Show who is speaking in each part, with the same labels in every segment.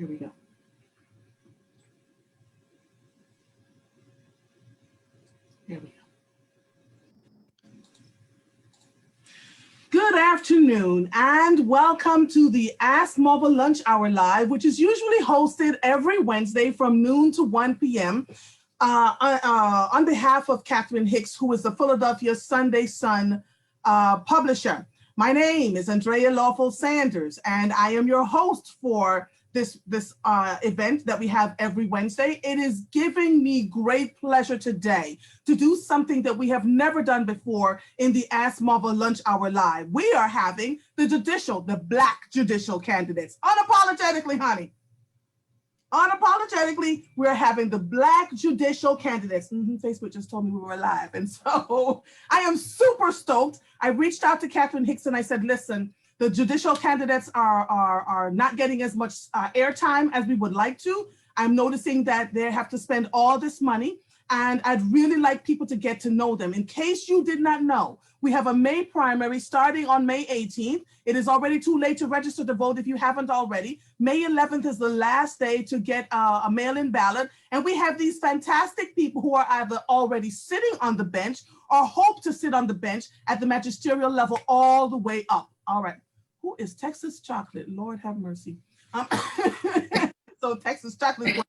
Speaker 1: Here we go. Here we go. Good afternoon and welcome to the Ask Muva Lunch Hour Live, which is usually hosted every Wednesday from noon to 1 p.m. On behalf of Catherine Hicks, who is the Philadelphia Sunday Sun publisher. My name is Andrea Lawful Sanders, and I am your host for this event that we have every Wednesday. It is giving me great pleasure today to do something that we have never done before in the Ask Muva Lunch Hour Live. We are having the Black judicial candidates. Unapologetically, honey. Unapologetically, we're having the Black judicial candidates. Facebook just told me we were live. And so I am super stoked. I reached out to Catherine Hicks and I said, listen, the judicial candidates are not getting as much airtime as we would like to. I'm noticing that they have to spend all this money, and I'd really like people to get to know them. In case you did not know, we have a May primary starting on May 18th. It is already too late to register to vote if you haven't already. May 11th is the last day to get a mail-in ballot. And we have these fantastic people who are either already sitting on the bench or hope to sit on the bench at the magisterial level all the way up. All right. Who is Texas Chocolate? Lord have mercy. So Texas Chocolate.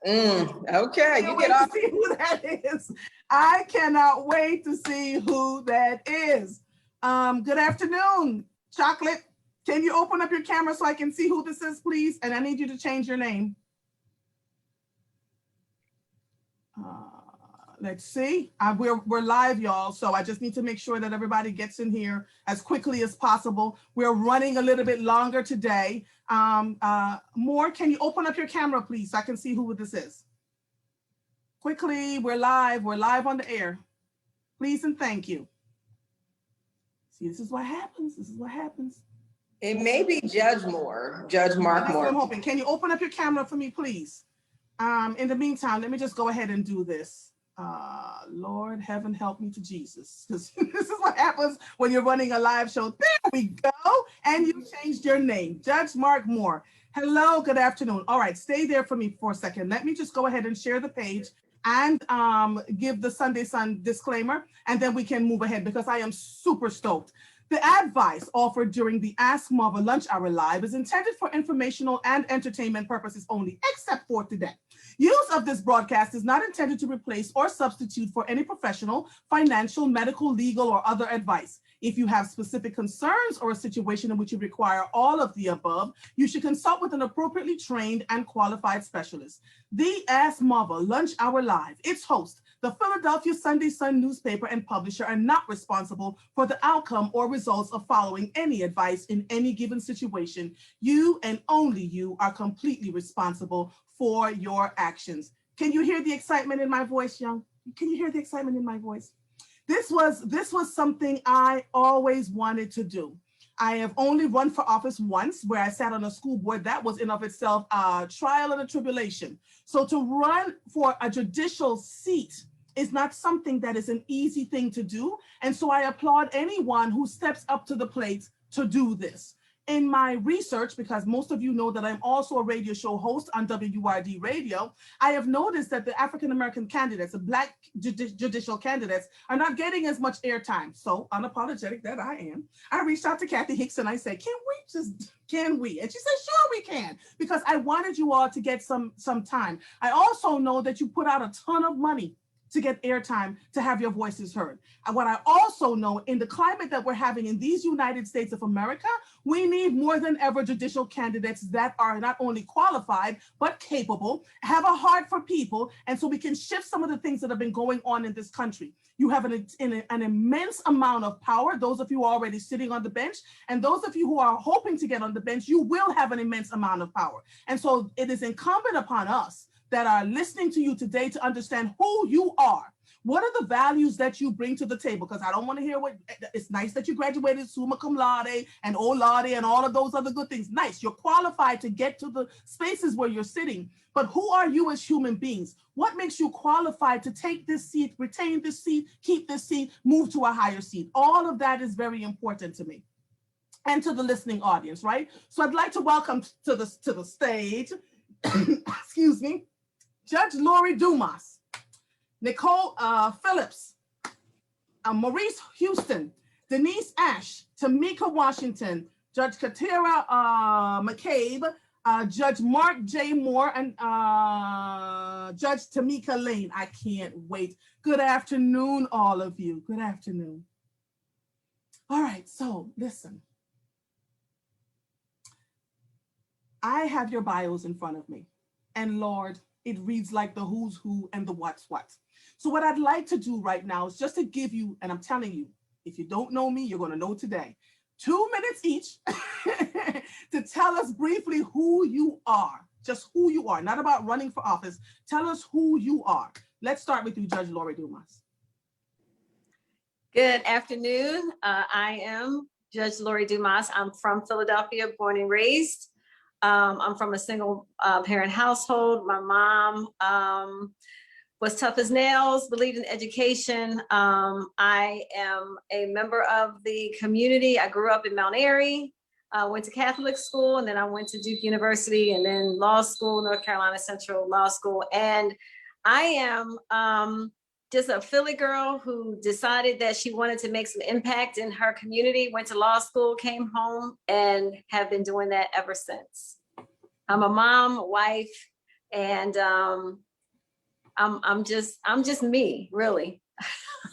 Speaker 2: Okay, you get off.
Speaker 1: See who that is. I cannot wait to see who that is. Good afternoon, Chocolate. Can you open up your camera so I can see who this is, please? And I need you to change your name. Let's see. We're live, y'all. So I just need to make sure that everybody gets in here as quickly as possible. We're running a little bit longer today. More, can you open up your camera, please, so I can see who this is? Quickly, we're live on the air. Please and thank you. See, this is what happens. This is what happens.
Speaker 2: It may be Judge Mark Moore. That's
Speaker 1: what I'm hoping. Can you open up your camera for me, please? In the meantime, let me just go ahead and do this. Lord, heaven help me to Jesus. Because this is what happens when you're running a live show. There we go. And you changed your name, Judge Mark Moore. Hello, good afternoon. All right, stay there for me for a second. Let me just go ahead and share the page and give the Sunday Sun disclaimer, and then we can move ahead because I am super stoked. The advice offered during the Ask Muva Lunch Hour Live is intended for informational and entertainment purposes only, except for today. Use of this broadcast is not intended to replace or substitute for any professional, financial, medical, legal, or other advice. If you have specific concerns or a situation in which you require all of the above, you should consult with an appropriately trained and qualified specialist. The Ask Muva Lunch Hour Live, its host, the Philadelphia Sunday Sun newspaper and publisher, are not responsible for the outcome or results of following any advice in any given situation. You and only you are completely responsible for your actions. Can you hear the excitement in my voice, young? Can you hear the excitement in my voice? This was something I always wanted to do. I have only run for office once, where I sat on a school board. That was in of itself a trial and a tribulation. So to run for a judicial seat is not something that is an easy thing to do. And so I applaud anyone who steps up to the plate to do this. In my research, because most of you know that I'm also a radio show host on WURD radio, I have noticed that the African-American candidates, the Black judicial candidates, are not getting as much airtime. So unapologetic that I am, I reached out to Kathy Hicks and I said, can we? And she said, sure we can, because I wanted you all to get some time. I also know that you put out a ton of money to get airtime, to have your voices heard. And what I also know, in the climate that we're having in these United States of America, we need more than ever judicial candidates that are not only qualified, but capable, have a heart for people, and so we can shift some of the things that have been going on in this country. You have an immense amount of power, those of you who are already sitting on the bench, and those of you who are hoping to get on the bench, you will have an immense amount of power. And so it is incumbent upon us that are listening to you today to understand who you are. What are the values that you bring to the table? Because I don't want to hear it's nice that you graduated summa cum laude and o laude and all of those other good things. Nice, you're qualified to get to the spaces where you're sitting, but who are you as human beings? What makes you qualified to take this seat, retain this seat, keep this seat, move to a higher seat? All of that is very important to me. and to the listening audience, right? So I'd like to welcome to the stage, excuse me, Judge Laurie Dumas, Nicole Phillips, Maurice Houston, Denise Ash, Tamika Washington, Judge Katera Mccabe, Judge Mark J. Moore, and Judge Tamika Lane. I can't wait. Good afternoon, all of you. Good afternoon. All right, so listen. I have your bios in front of me, and Lord, it reads like the who's who and the what's what. So what I'd like to do right now is just to give you, and I'm telling you, if you don't know me, you're going to know today, 2 minutes each to tell us briefly who you are, just who you are, not about running for office. Tell us who you are. Let's start with you, Judge Laurie Dumas.
Speaker 3: Good afternoon. I am Judge Laurie Dumas. I'm from Philadelphia, born and raised. I'm from a single parent household. My mom was tough as nails, believed in education. I am a member of the community. I grew up in Mount Airy, went to Catholic school, and then I went to Duke University, and then law school, North Carolina Central Law School. And I am just a Philly girl who decided that she wanted to make some impact in her community, went to law school, came home, and have been doing that ever since. I'm a mom, wife, and I'm just me, really.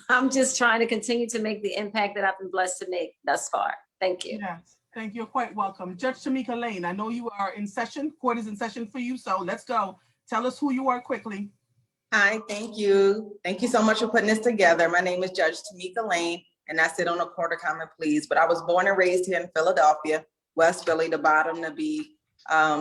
Speaker 3: I'm just trying to continue to make the impact that I've been blessed to make thus far. Thank you.
Speaker 1: Yes, thank you. You're quite welcome. Judge Tamika Lane, I know you are in session. Court is in session for you, so let's go. Tell us who you are quickly.
Speaker 4: Hi, thank you. Thank you so much for putting this together. My name is Judge Tamika Lane, and I sit on the Court of Common Pleas, but I was born and raised here in Philadelphia, West Philly, the bottom to be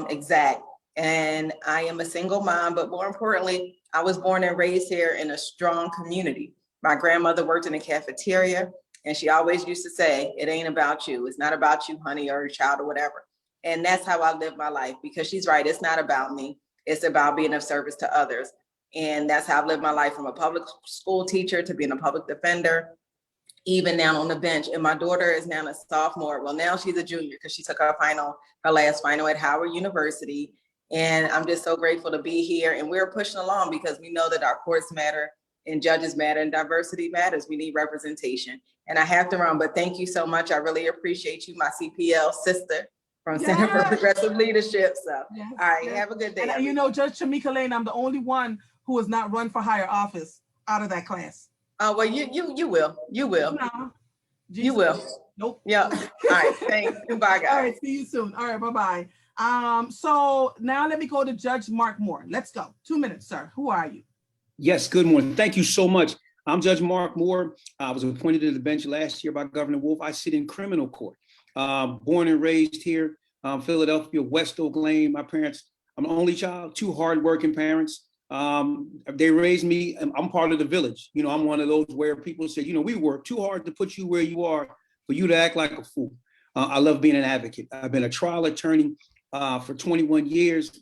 Speaker 4: exact. And I am a single mom, but more importantly, I was born and raised here in a strong community. My grandmother worked in a cafeteria, and she always used to say, it ain't about you. It's not about you, honey, or your child or whatever. And that's how I live my life, because she's right. It's not about me. It's about being of service to others. And that's how I've lived my life, from a public school teacher to being a public defender, even now on the bench. And my daughter is now a sophomore. Well, now she's a junior because she took her last final at Howard University. And I'm just so grateful to be here. And we're pushing along because we know that our courts matter and judges matter and diversity matters. We need representation. And I have to run, but thank you so much. I really appreciate you, my CPL sister from Center for Progressive Leadership. So, all right, have a good day.
Speaker 1: And you know, Judge Tamika Lane, I'm the only one who has not run for higher office out of that class.
Speaker 4: Oh, well, you will. You will.
Speaker 1: No.
Speaker 4: You will.
Speaker 1: Nope.
Speaker 4: Yeah. All right. Thanks. Goodbye, guys.
Speaker 1: All right. See you soon. All right. Bye-bye. So now let me go to Judge Mark Moore. Let's go. 2 minutes, sir. Who are you?
Speaker 5: Yes. Good morning. Thank you so much. I'm Judge Mark Moore. I was appointed to the bench last year by Governor Wolf. I sit in criminal court. Born and raised here, Philadelphia, West Oak Lane. My parents, I'm the only child, 2 hardworking parents. They raised me. I'm part of the village. You know, I'm one of those where people say, you know, we work too hard to put you where you are for you to act like a fool. I love being an advocate. I've been a trial attorney for 21 years.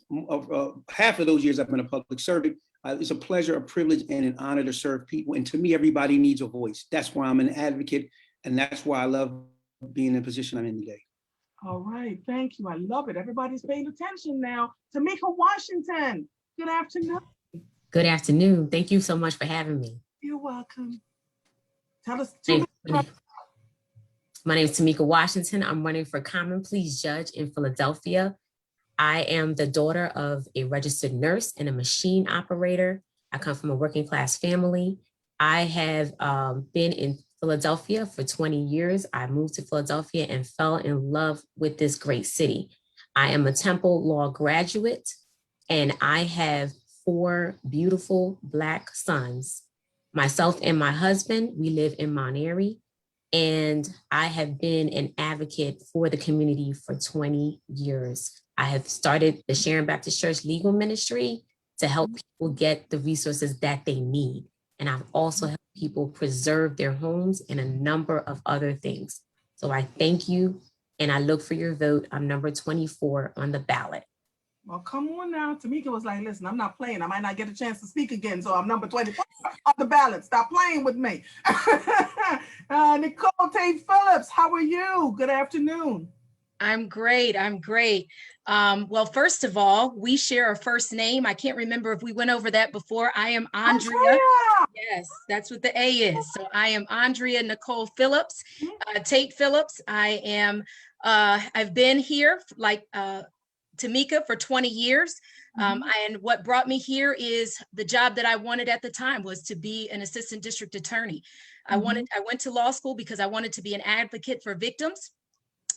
Speaker 5: Half of those years I've been a public servant. It's a pleasure, a privilege, and an honor to serve people. And to me, everybody needs a voice. That's why I'm an advocate. And that's why I love being in the position I'm in today.
Speaker 1: All right. Thank you. I love it. Everybody's paying attention now. Tamika Washington. Good afternoon.
Speaker 6: Good afternoon. Thank you so much for having me.
Speaker 1: You're welcome. Tell us.
Speaker 6: My name is Tamika Washington. I'm running for Common Pleas Judge in Philadelphia. I am the daughter of a registered nurse and a machine operator. I come from a working class family. I have been in Philadelphia for 20 years. I moved to Philadelphia and fell in love with this great city. I am a Temple Law graduate, and I have 4 beautiful Black sons. Myself and my husband, we live in Mount Airy, and I have been an advocate for the community for 20 years. I have started the Sharon Baptist Church Legal Ministry to help people get the resources that they need. And I've also helped people preserve their homes and a number of other things. So I thank you, and I look for your vote. I'm number 24 on the ballot.
Speaker 1: Well, come on now. Tamika was like, listen, I'm not playing. I might not get a chance to speak again, so I'm number 24 on the ballot. Stop playing with me. Nicole Tate Phillips, how are you? Good afternoon.
Speaker 7: I'm great. I'm great. Well, first of all, we share a first name. I can't remember if we went over that before. I am Andrea. Yes, that's what the A is. So I am Andrea Nicole Phillips, Tate Phillips. I am, I've been here like Tamika for 20 years. And what brought me here is the job that I wanted at the time was to be an assistant district attorney. I went to law school because I wanted to be an advocate for victims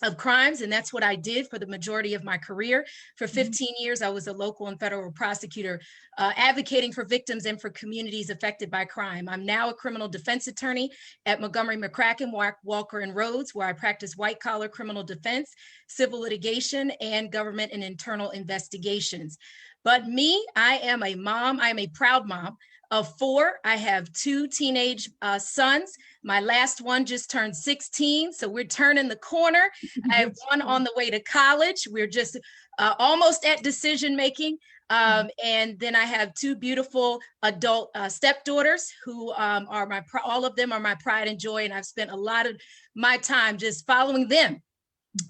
Speaker 7: of crimes. And that's what I did for the majority of my career. For 15 years, I was a local and federal prosecutor advocating for victims and for communities affected by crime. I'm now a criminal defense attorney at Montgomery, McCracken, Walker, and Rhodes, where I practice white collar criminal defense, civil litigation, and government and internal investigations. But me, I am a mom. I am a proud mom of 4. I have 2 teenage sons. My last one just turned 16, so we're turning the corner. I have one on the way to college. We're just almost at decision making. And then I have 2 beautiful adult stepdaughters who are all of them are my pride and joy. And I've spent a lot of my time just following them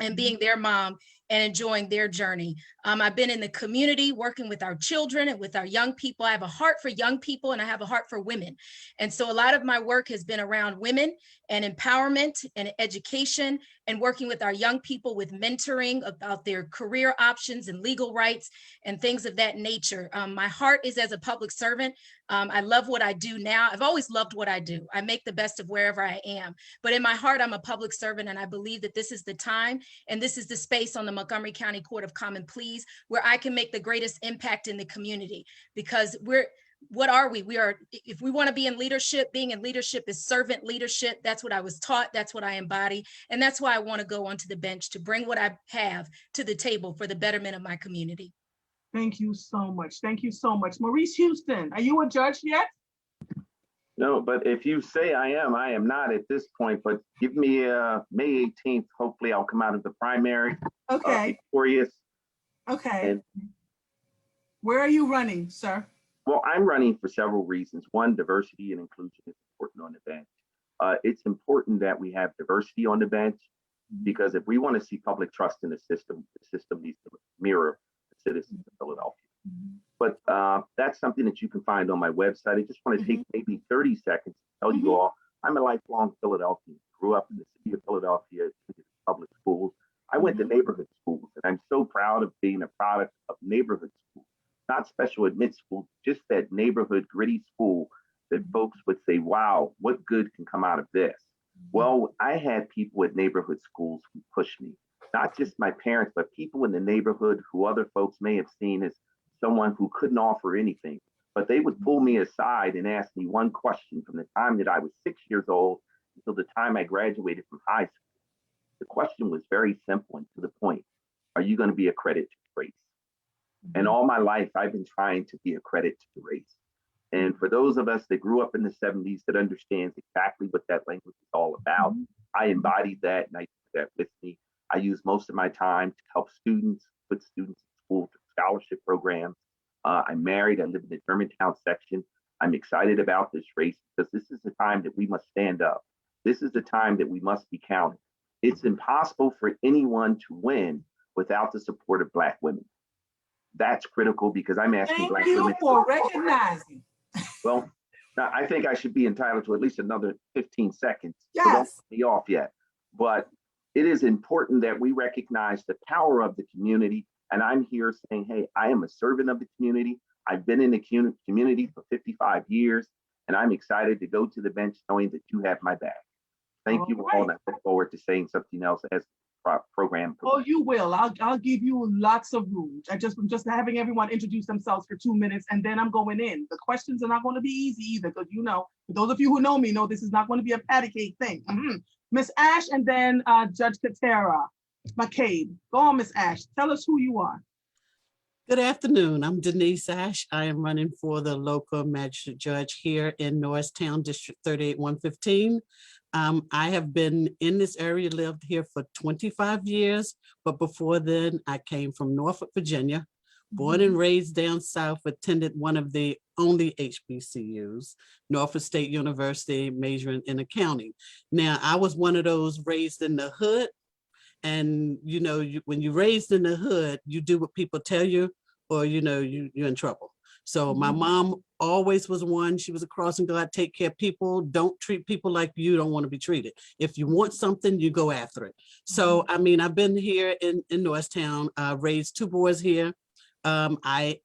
Speaker 7: and being their mom and enjoying their journey. I've been in the community working with our children and with our young people. I have a heart for young people and I have a heart for women. And so a lot of my work has been around women and empowerment and education and working with our young people with mentoring about their career options and legal rights and things of that nature. My heart is as a public servant. I love what I do now. I've always loved what I do. I make the best of wherever I am. But in my heart, I'm a public servant, and I believe that this is the time and this is the space on the Montgomery County Court of Common Pleas where I can make the greatest impact in the community. Because what are we? If we want to be in leadership, being in leadership is servant leadership. That's what I was taught. That's what I embody. And that's why I want to go onto the bench to bring what I have to the table for the betterment of my community.
Speaker 1: Thank you so much. Thank you so much. Maurice Houston, are you a judge yet?
Speaker 8: No, but if you say I am not at this point, but give me May 18th. Hopefully I'll come out of the primary.
Speaker 1: Okay.
Speaker 8: Victorious.
Speaker 1: Okay.
Speaker 8: And,
Speaker 1: where are you running, sir?
Speaker 8: well, I'm running for several reasons. One, diversity and inclusion is important on the bench. It's important that we have diversity on the bench because if we want to see public trust in the system needs to mirror the citizens of Philadelphia. But that's something that you can find on my website. I just want to take maybe 30 seconds to tell you all, I'm a lifelong Philadelphian. Grew up in the city of Philadelphia, public schools. I went to neighborhood schools, and I'm so proud of being a product of neighborhood schools, not special admit schools, just that neighborhood gritty school that folks would say, wow, what good can come out of this? Well, I had people at neighborhood schools who pushed me, not just my parents, but people in the neighborhood who other folks may have seen as someone who couldn't offer anything. But they would pull me aside and ask me one question from the time that I was 6 years old until the time I graduated from high school. The question was very simple and to the point. Are you going to be a credit to the race? And all my life, I've been trying to be a credit to the race. And for those of us that grew up in the 70s that understands exactly what that language is all about, I embodied that and I took that with me. I use most of my time to help students, put students in school through scholarship programs. I'm married, I live in the Germantown section. I'm excited about this race because this is the time that we must stand up. This is the time that we must be counted. It's impossible for anyone to win without the support of Black women. That's critical because I'm asking Black women.
Speaker 1: Thank you for recognizing.
Speaker 8: Well, now I think I should be entitled to at least another 15 seconds.
Speaker 1: Yes.
Speaker 8: So don't cut me off yet. But it is important that we recognize the power of the community. And I'm here saying, hey, I am a servant of the community. I've been in the community for 55 years, and I'm excited to go to the bench knowing that you have my back. Thank you all, and I look forward to saying something else as program.
Speaker 1: Oh, you will. I'll give you lots of room. I'm just having everyone introduce themselves for 2 minutes, and then I'm going in. The questions are not going to be easy either, because for those of you who know me, know this is not going to be a patty cake thing. Miss Ash, and then Judge Katera, Mccabe. Go on, Miss Ash. Tell us who you are.
Speaker 9: Good afternoon. I'm Denise Ash. I am running for the local magistrate judge here in Norristown, District 38115. I have been in this area, lived here for 25 years, but before then I came from Norfolk, Virginia, born and raised down south, attended one of the only HBCUs, Norfolk State University, majoring in accounting. Now, I was one of those raised in the hood. And, you know, when you're raised in the hood, you do what people tell you, or, you know, you're in trouble. So my mom always was one, she was a crossing guard, take care of people, don't treat people like you don't want to be treated. If you want something, you go after it. So, I mean, I've been here in Norristown, raised 2 boys here. I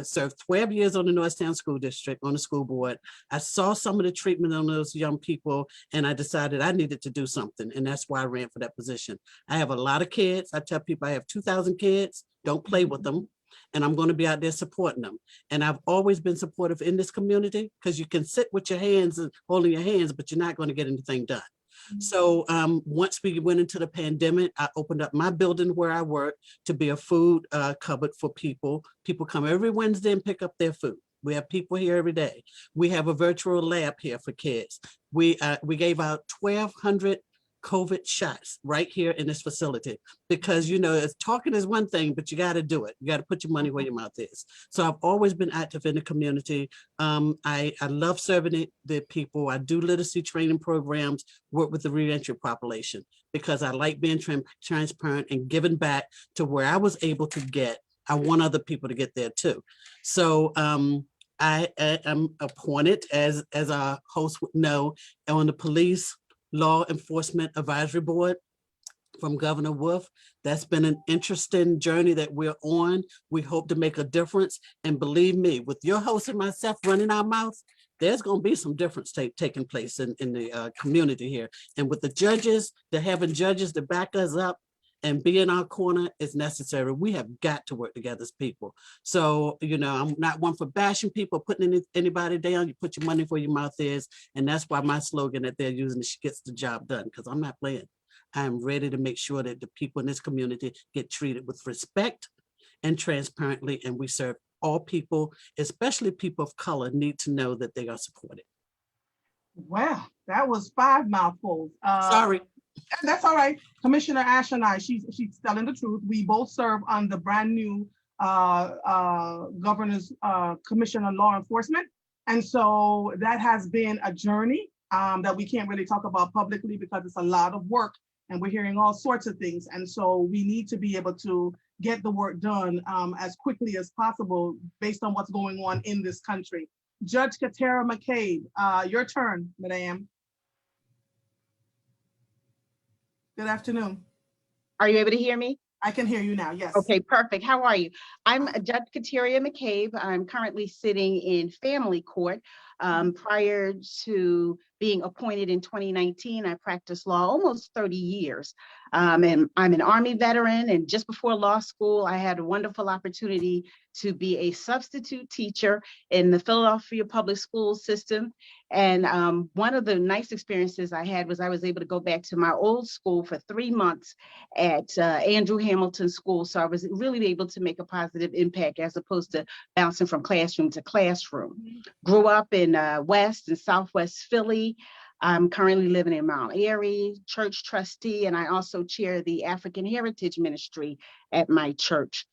Speaker 9: served 12 years on the Norristown School District, on the school board. I saw some of the treatment on those young people, and I decided I needed to do something, and that's why I ran for that position. I have a lot of kids. I tell people I have 2,000 kids. Don't play with them. And I'm going to be out there supporting them. And I've always been supportive in this community, because you can sit with your hands and holding your hands, but you're not going to get anything done. So once we went into the pandemic, I opened up my building where I work to be a food cupboard for people. People come every Wednesday and pick up their food. We have people here every day. We have a virtual lab here for kids. We gave out 1,200 COVID shots right here in this facility, because, you know, talking is one thing, but you got to do it. You got to put your money where your mouth is. So I've always been active in the community. I love serving the people. I do literacy training programs, work with the reentry population, because I like being transparent and giving back to where I was able to get. I want other people to get there too. So I am appointed, as our host would know, on the Police Law Enforcement Advisory Board from Governor Wolf. That's been an interesting journey that we're on. We hope to make a difference. And believe me, with your host and myself running our mouths, there's going to be some difference taking place in the community here. And with the judges, having judges to back us up and be in our corner is necessary. We have got to work together as people. So, you know, I'm not one for bashing people, putting anybody down. You put your money where your mouth is. And that's why my slogan that they're using is gets the job done, because I'm not playing. I'm ready to make sure that the people in this community get treated with respect and transparently. And we serve all people, especially people of color, need to know that they are supported.
Speaker 1: Wow, that was 5 mouthfuls.
Speaker 9: Sorry.
Speaker 1: That's all right. Commissioner Ash and I, she's telling the truth. We both serve on the brand new Governor's Commission on Law Enforcement. And so that has been a journey that we can't really talk about publicly, because it's a lot of work and we're hearing all sorts of things. And so we need to be able to get the work done as quickly as possible based on what's going on in this country. Judge Katera Mccabe, your turn, madam. Good afternoon.
Speaker 10: Are you able to hear me?
Speaker 1: I can hear you now, yes.
Speaker 10: Okay, perfect. How are you? I'm Judge Katera Mccabe. I'm currently sitting in family court. Prior to being appointed in 2019, I practiced law almost 30 years. And I'm an Army veteran, and just before law school, I had a wonderful opportunity to be a substitute teacher in the Philadelphia public school system. And one of the nice experiences I had was I was able to go back to my old school for 3 months at Andrew Hamilton School. So I was really able to make a positive impact as opposed to bouncing from classroom to classroom. Grew up in West and Southwest Philly. I'm currently living in Mount Airy, church trustee, and I also chair the African Heritage Ministry at my church.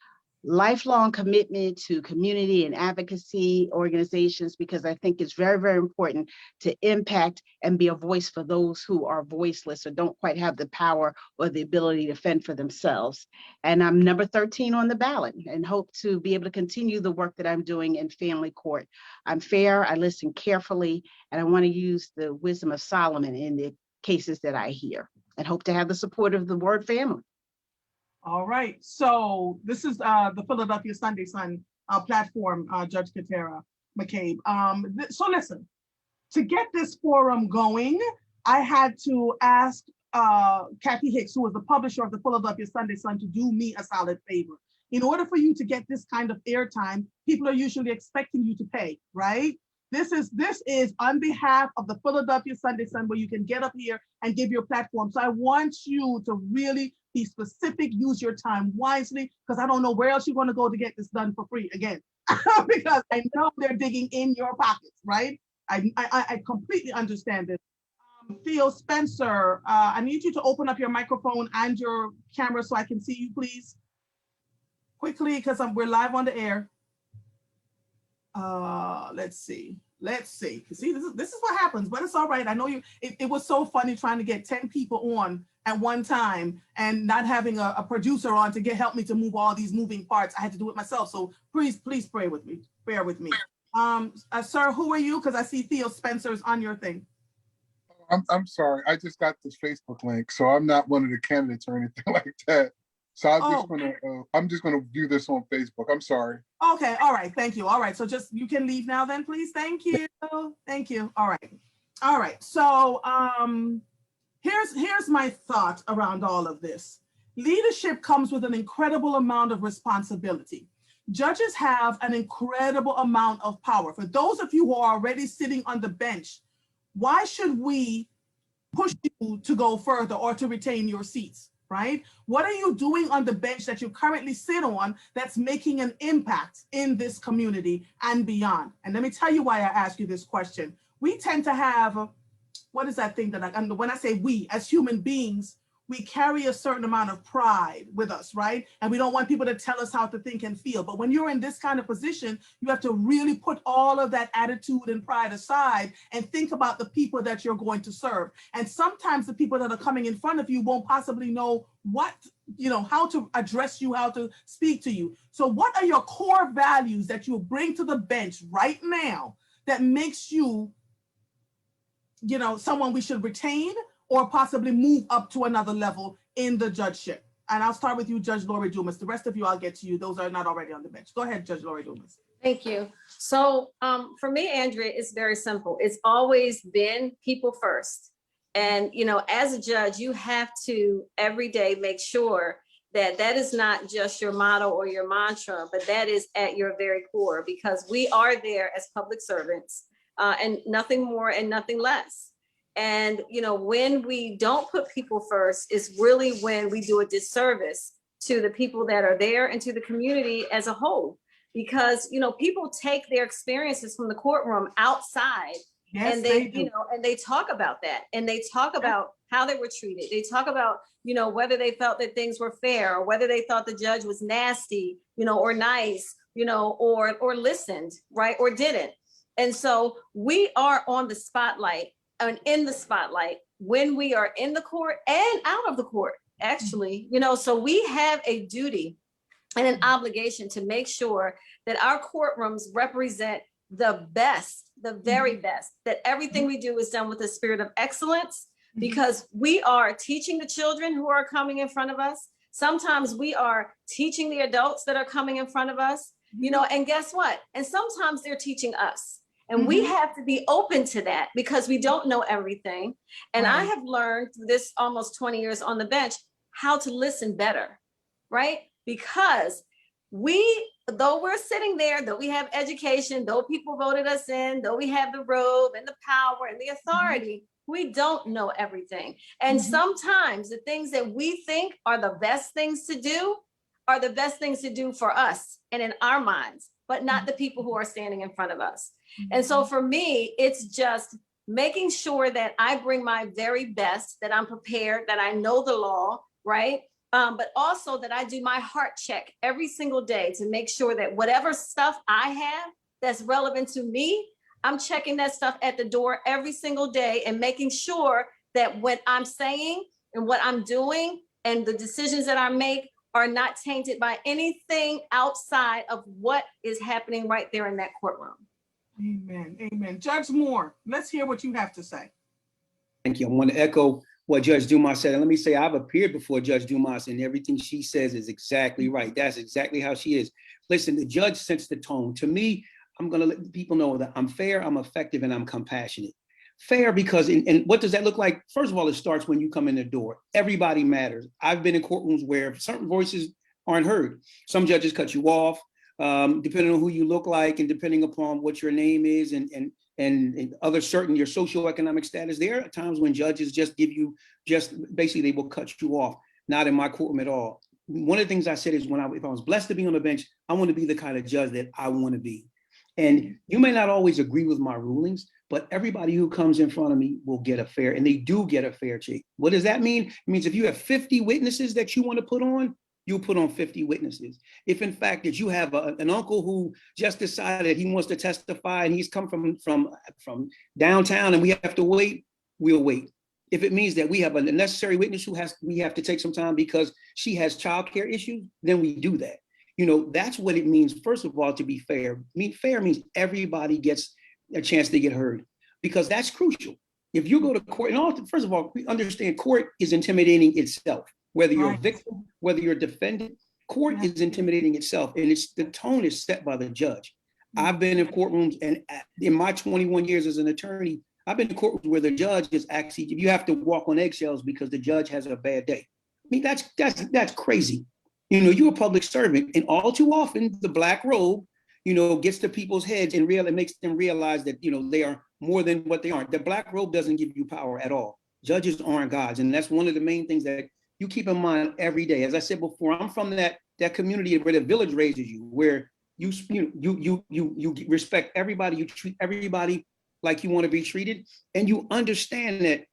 Speaker 10: Lifelong commitment to community and advocacy organizations, because I think it's very, very important to impact and be a voice for those who are voiceless or don't quite have the power or the ability to fend for themselves. And I'm number 13 on the ballot and hope to be able to continue the work that I'm doing in family court. I'm fair, I listen carefully, and I want to use the wisdom of Solomon in the cases that I hear, and hope to have the support of the word family.
Speaker 1: All right, so this is the Philadelphia Sunday Sun platform, Judge Katera Mccabe. So listen, to get this forum going, I had to ask Kathy Hicks, who was the publisher of the Philadelphia Sunday Sun, to do me a solid favor. In order for you to get this kind of airtime, people are usually expecting you to pay, right? This is on behalf of the Philadelphia Sunday Sun, where you can get up here and give your platform. So I want you to really be specific, use your time wisely, because I don't know where else you're going to go to get this done for free again, because I know they're digging in your pockets, right? I completely understand this. Theo Spencer, I need you to open up your microphone and your camera so I can see you, please. quickly, because we're live on the air. Let's see. See, this is what happens, but it's all right. I know it was so funny trying to get 10 people on at one time and not having a producer on to help me to move all these moving parts. I had to do it myself. So please pray with me. Bear with me. Sir, who are you? Because I see Theo Spencer's on your thing.
Speaker 11: I'm sorry. I just got this Facebook link, so I'm not one of the candidates or anything like that. So I'm just gonna do this on Facebook. I'm sorry.
Speaker 1: Okay, all right, thank you. All right, so just you can leave now then, please. Thank you. Thank you. All right. So here's my thought around all of this. Leadership comes with an incredible amount of responsibility. Judges have an incredible amount of power. For those of you who are already sitting on the bench, why should we push you to go further or to retain your seats? Right? What are you doing on the bench that you currently sit on that's making an impact in this community and beyond? And let me tell you why I ask you this question. We tend to have, what is that thing when I say we, as human beings, we carry a certain amount of pride with us, right? And we don't want people to tell us how to think and feel. But when you're in this kind of position, you have to really put all of that attitude and pride aside and think about the people that you're going to serve. And sometimes the people that are coming in front of you won't possibly know how to address you, how to speak to you. So what are your core values that you bring to the bench right now that makes you, someone we should retain or possibly move up to another level in the judgeship? And I'll start with you, Judge Laurie Dumas. The rest of you, I'll get to you. Those are not already on the bench. Go ahead, Judge Laurie Dumas.
Speaker 3: Thank you. So for me, Andrea, it's very simple. It's always been people first. And, as a judge, you have to every day make sure that is not just your motto or your mantra, but that is at your very core, because we are there as public servants and nothing more and nothing less. And, when we don't put people first is really when we do a disservice to the people that are there and to the community as a whole. Because, people take their experiences from the courtroom outside. Yes, and they talk about that, and they talk about how they were treated. They talk about, whether they felt that things were fair, or whether they thought the judge was nasty, or nice, or listened, right, or didn't. And so we are on the spotlight and in the spotlight when we are in the court and out of the court, actually, so we have a duty and an obligation to make sure that our courtrooms represent the best, the very best, that everything we do is done with a spirit of excellence, because we are teaching the children who are coming in front of us. Sometimes we are teaching the adults that are coming in front of us, and guess what? And sometimes they're teaching us. And we have to be open to that, because we don't know everything. And I have learned through this almost 20 years on the bench how to listen better, right? Because though we're sitting there, though we have education, though people voted us in, though we have the robe and the power and the authority, we don't know everything. And sometimes the things that we think are the best things to do are the best things to do for us and in our minds, but not the people who are standing in front of us. And so for me, it's just making sure that I bring my very best, that I'm prepared, that I know the law, right? But also that I do my heart check every single day to make sure that whatever stuff I have that's relevant to me, I'm checking that stuff at the door every single day and making sure that what I'm saying and what I'm doing and the decisions that I make are not tainted by anything outside of what is happening right there in that courtroom.
Speaker 1: Amen. Amen. Judge Moore, let's hear what you have to say.
Speaker 5: Thank you. I want to echo what Judge Dumas said. And let me say, I've appeared before Judge Dumas, and everything she says is exactly right. That's exactly how she is. Listen, the judge sets the tone. To me, I'm going to let people know that I'm fair, I'm effective, and I'm compassionate. Fair because, and what does that look like? First of all, it starts when you come in the door. Everybody matters. I've been in courtrooms where certain voices aren't heard. Some judges cut you off, depending on who you look like and depending upon what your name is and other certain your socioeconomic status. There are times when judges just give you, basically they will cut you off. Not in my courtroom at all. One of the things I said is if I was blessed to be on the bench, I want to be the kind of judge that I want to be. And you may not always agree with my rulings, but everybody who comes in front of me will get a fair, and they do get a fair shake. What does that mean? It means if you have 50 witnesses that you want to put on, you'll put on 50 witnesses. If in fact that you have an uncle who just decided he wants to testify and he's come from downtown and we have to wait, we'll wait. If it means that we have a necessary witness we have to take some time because she has childcare issues, then we do that. That's what it means, first of all, to be fair. Fair means everybody gets a chance to get heard, because that's crucial. If you go to court, first of all, we understand court is intimidating itself. Whether you're a victim, whether you're a defendant, court is intimidating itself, and the tone is set by the judge. I've been in courtrooms, and in my 21 years as an attorney, I've been in courtrooms where the judge is actually, you have to walk on eggshells because the judge has a bad day. I mean, that's crazy. You're a public servant, and all too often the black robe, gets to people's heads and makes them realize that, they are more than what they aren't. The black robe doesn't give you power at all. Judges aren't gods, and that's one of the main things that you keep in mind every day. As I said before, I'm from that community where the village raises you, where you respect everybody, you treat everybody like you want to be treated, and you understand that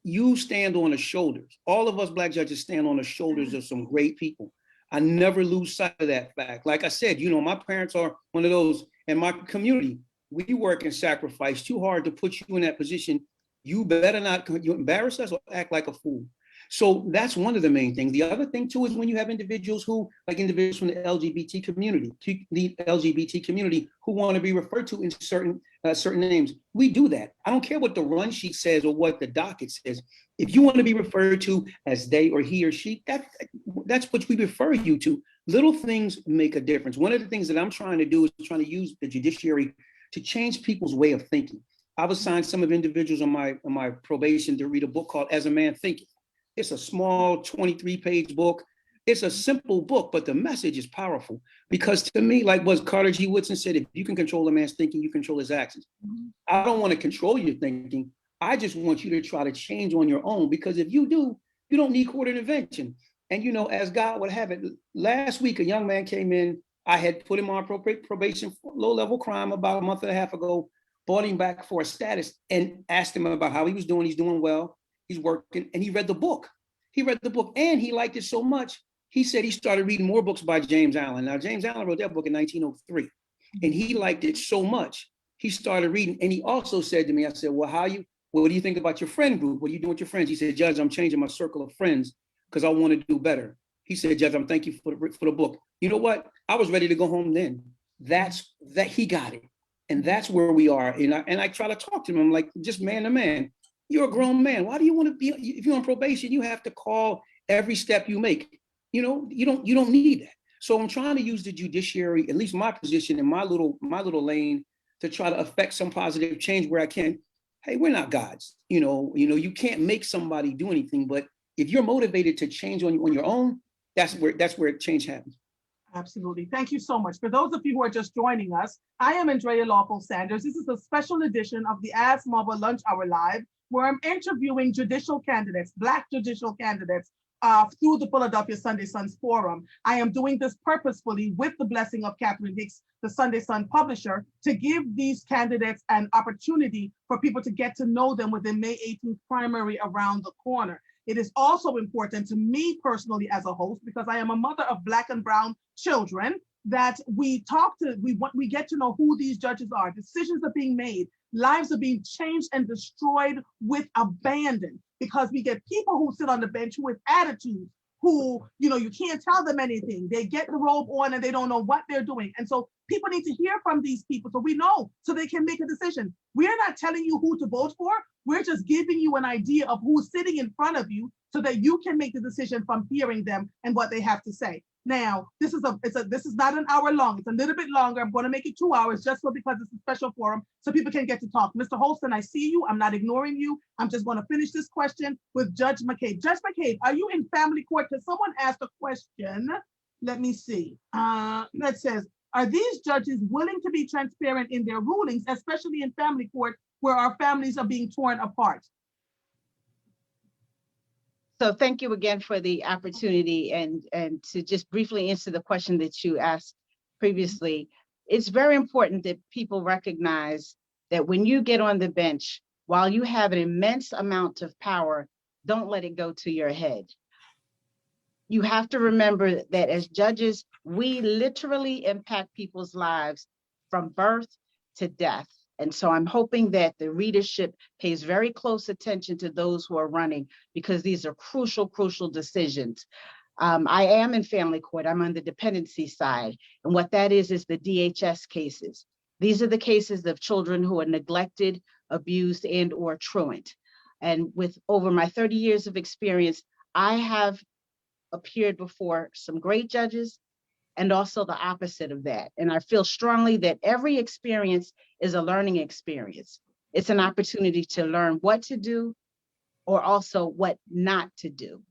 Speaker 5: you stand on the shoulders. All of us black judges stand on the shoulders of some great people. I never lose sight of that fact. Like I said, my parents are one of those in my community. We work and sacrifice too hard to put you in that position. You better not embarrass us or act like a fool. So that's one of the main things. The other thing too is when you have individuals from the LGBT community, who want to be referred to in certain names. We do that. I don't care what the run sheet says or what the docket says. If you want to be referred to as they or he or she, that's what we refer you to. Little things make a difference. One of the things that I'm trying to do is trying to use the judiciary to change people's way of thinking. I've assigned some of individuals on my probation to read a book called As a Man Thinketh. It's a small 23-page book. It's a simple book, but the message is powerful, because to me, like what Carter G. Woodson said, if you can control a man's thinking, you control his actions. I don't want to control your thinking. I just want you to try to change on your own, because if you do, you don't need court intervention. And as God would have it, last week, a young man came in. I had put him on probation for low-level crime about a month and a half ago, brought him back for a status and asked him about how he was doing. He's doing well. He's working, and he read the book. And he liked it so much. He said he started reading more books by James Allen. Now, James Allen wrote that book in 1903, and he liked it so much. He started reading, and he also said to me, I said, well, what do you think about your friend group? What are you doing with your friends? He said, Judge, I'm changing my circle of friends because I want to do better. He said, Judge, I'm thank you for the book. You know what? I was ready to go home then. That he got it. And that's where we are. And I try to talk to him. I'm like, just man to man. You're a grown man. Why do you want to be, if you're on probation, you have to call every step you make. You don't need that. So I'm trying to use the judiciary, at least my position in my little lane, to try to affect some positive change where I can. Hey, we're not gods. You can't make somebody do anything, but if you're motivated to change on your own, that's where change happens.
Speaker 1: Absolutely. Thank you so much. For those of you who are just joining us, I am Andrea Lawful Sanders. This is a special edition of the Ask Muva Lunch Hour Live, where I'm interviewing judicial candidates, Black judicial candidates, through the Philadelphia Sunday Suns Forum. I am doing this purposefully with the blessing of Catherine Hicks, the Sunday Sun publisher, to give these candidates an opportunity for people to get to know them with the May 18th primary around the corner. It is also important to me personally as a host, because I am a mother of Black and brown children, that we get to know who these judges are. Decisions are being made, lives are being changed and destroyed with abandon, because we get people who sit on the bench with attitudes, who, you can't tell them anything. They get the robe on and they don't know what they're doing. And so people need to hear from these people so we know, so they can make a decision. We're not telling you who to vote for. We're just giving you an idea of who's sitting in front of you so that you can make the decision from hearing them and what they have to say. Now, this is not an hour long. It's a little bit longer. I'm going to make it 2 hours just because it's a special forum so people can get to talk. Mr. Holston, I see you. I'm not ignoring you. I'm just going to finish this question with Judge Mccabe. Judge Mccabe, are you in family court? Because someone asked a question. Let me see. That says, are these judges willing to be transparent in their rulings, especially in family court where our families are being torn apart?
Speaker 10: So thank you again for the opportunity, and to just briefly answer the question that you asked previously. It's very important that people recognize that when you get on the bench, while you have an immense amount of power, don't let it go to your head. You have to remember that as judges, we literally impact people's lives from birth to death. And so I'm hoping that the readership pays very close attention to those who are running, because these are crucial, crucial decisions. I am in family court. I'm on the dependency side. And what that is the DHS cases. These are the cases of children who are neglected, abused, and or truant. And with over my 30 years of experience, I have appeared before some great judges and also the opposite of that. And I feel strongly that every experience is a learning experience. It's an opportunity to learn what to do or also what not to do.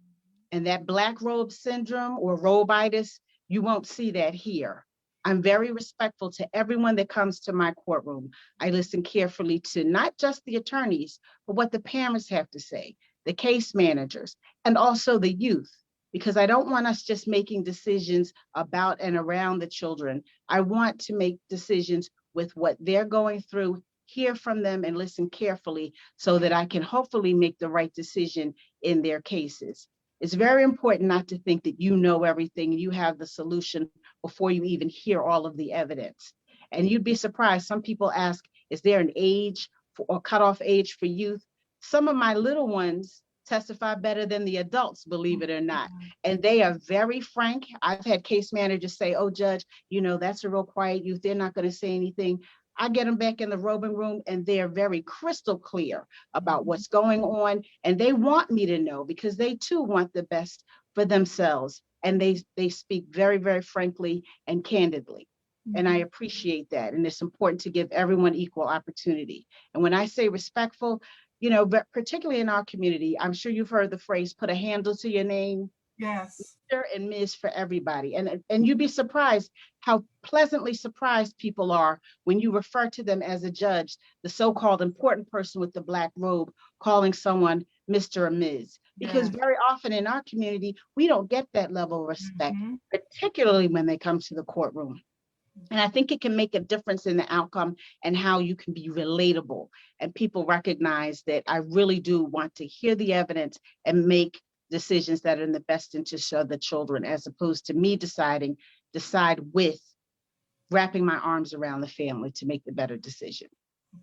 Speaker 10: And that black robe syndrome or robitis, you won't see that here. I'm very respectful to everyone that comes to my courtroom. I listen carefully to not just the attorneys, but what the parents have to say, the case managers, and also the youth, because I don't want us just making decisions about and around the children. I want to make decisions with what they're going through, hear from them and listen carefully so that I can hopefully make the right decision in their cases. It's very important not to think that you know everything, you have the solution before you even hear all of the evidence. And you'd be surprised, some people ask, is there an age or cutoff age for youth? Some of my little ones testify better than the adults, believe it or not. And they are very frank. I've had case managers say, oh, judge, you know, that's a real quiet youth. They're not going to say anything. I get them back in the robing room and they're very crystal clear about what's going on. And they want me to know because they too want the best for themselves. And they speak very, very frankly and candidly. And I appreciate that. And it's important to give everyone equal opportunity. And when I say respectful, you know, but particularly in our community, I'm sure you've heard the phrase, put a handle to your name.
Speaker 1: Yes.
Speaker 10: Mr. and Ms. for everybody. And you'd be surprised how pleasantly surprised people are when you refer to them as a judge, the so-called important person with the black robe, calling someone Mr. or Ms. Because very often in our community, we don't get that level of respect, particularly when they come to the courtroom. And I think it can make a difference in the outcome and how you can be relatable. And people recognize that I really do want to hear the evidence and make decisions that are in the best interest of the children, as opposed to me decide with wrapping my arms around the family to make the better decision.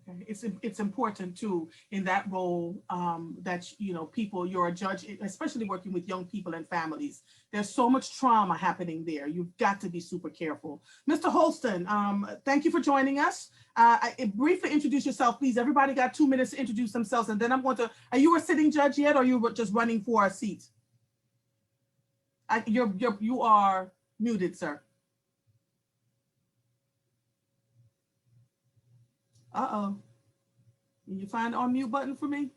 Speaker 1: Okay. It's important too in that role that, you know, people, you're a judge, especially working with young people and families. There's so much trauma happening there. You've got to be super careful. Mr. Holston, thank you for joining us. Briefly introduce yourself, please. Everybody got 2 minutes to introduce themselves, and then I'm going to, are you a sitting judge yet, or you were just running for a seat? You are muted, sir. Uh-oh. Can you find the unmute button for me?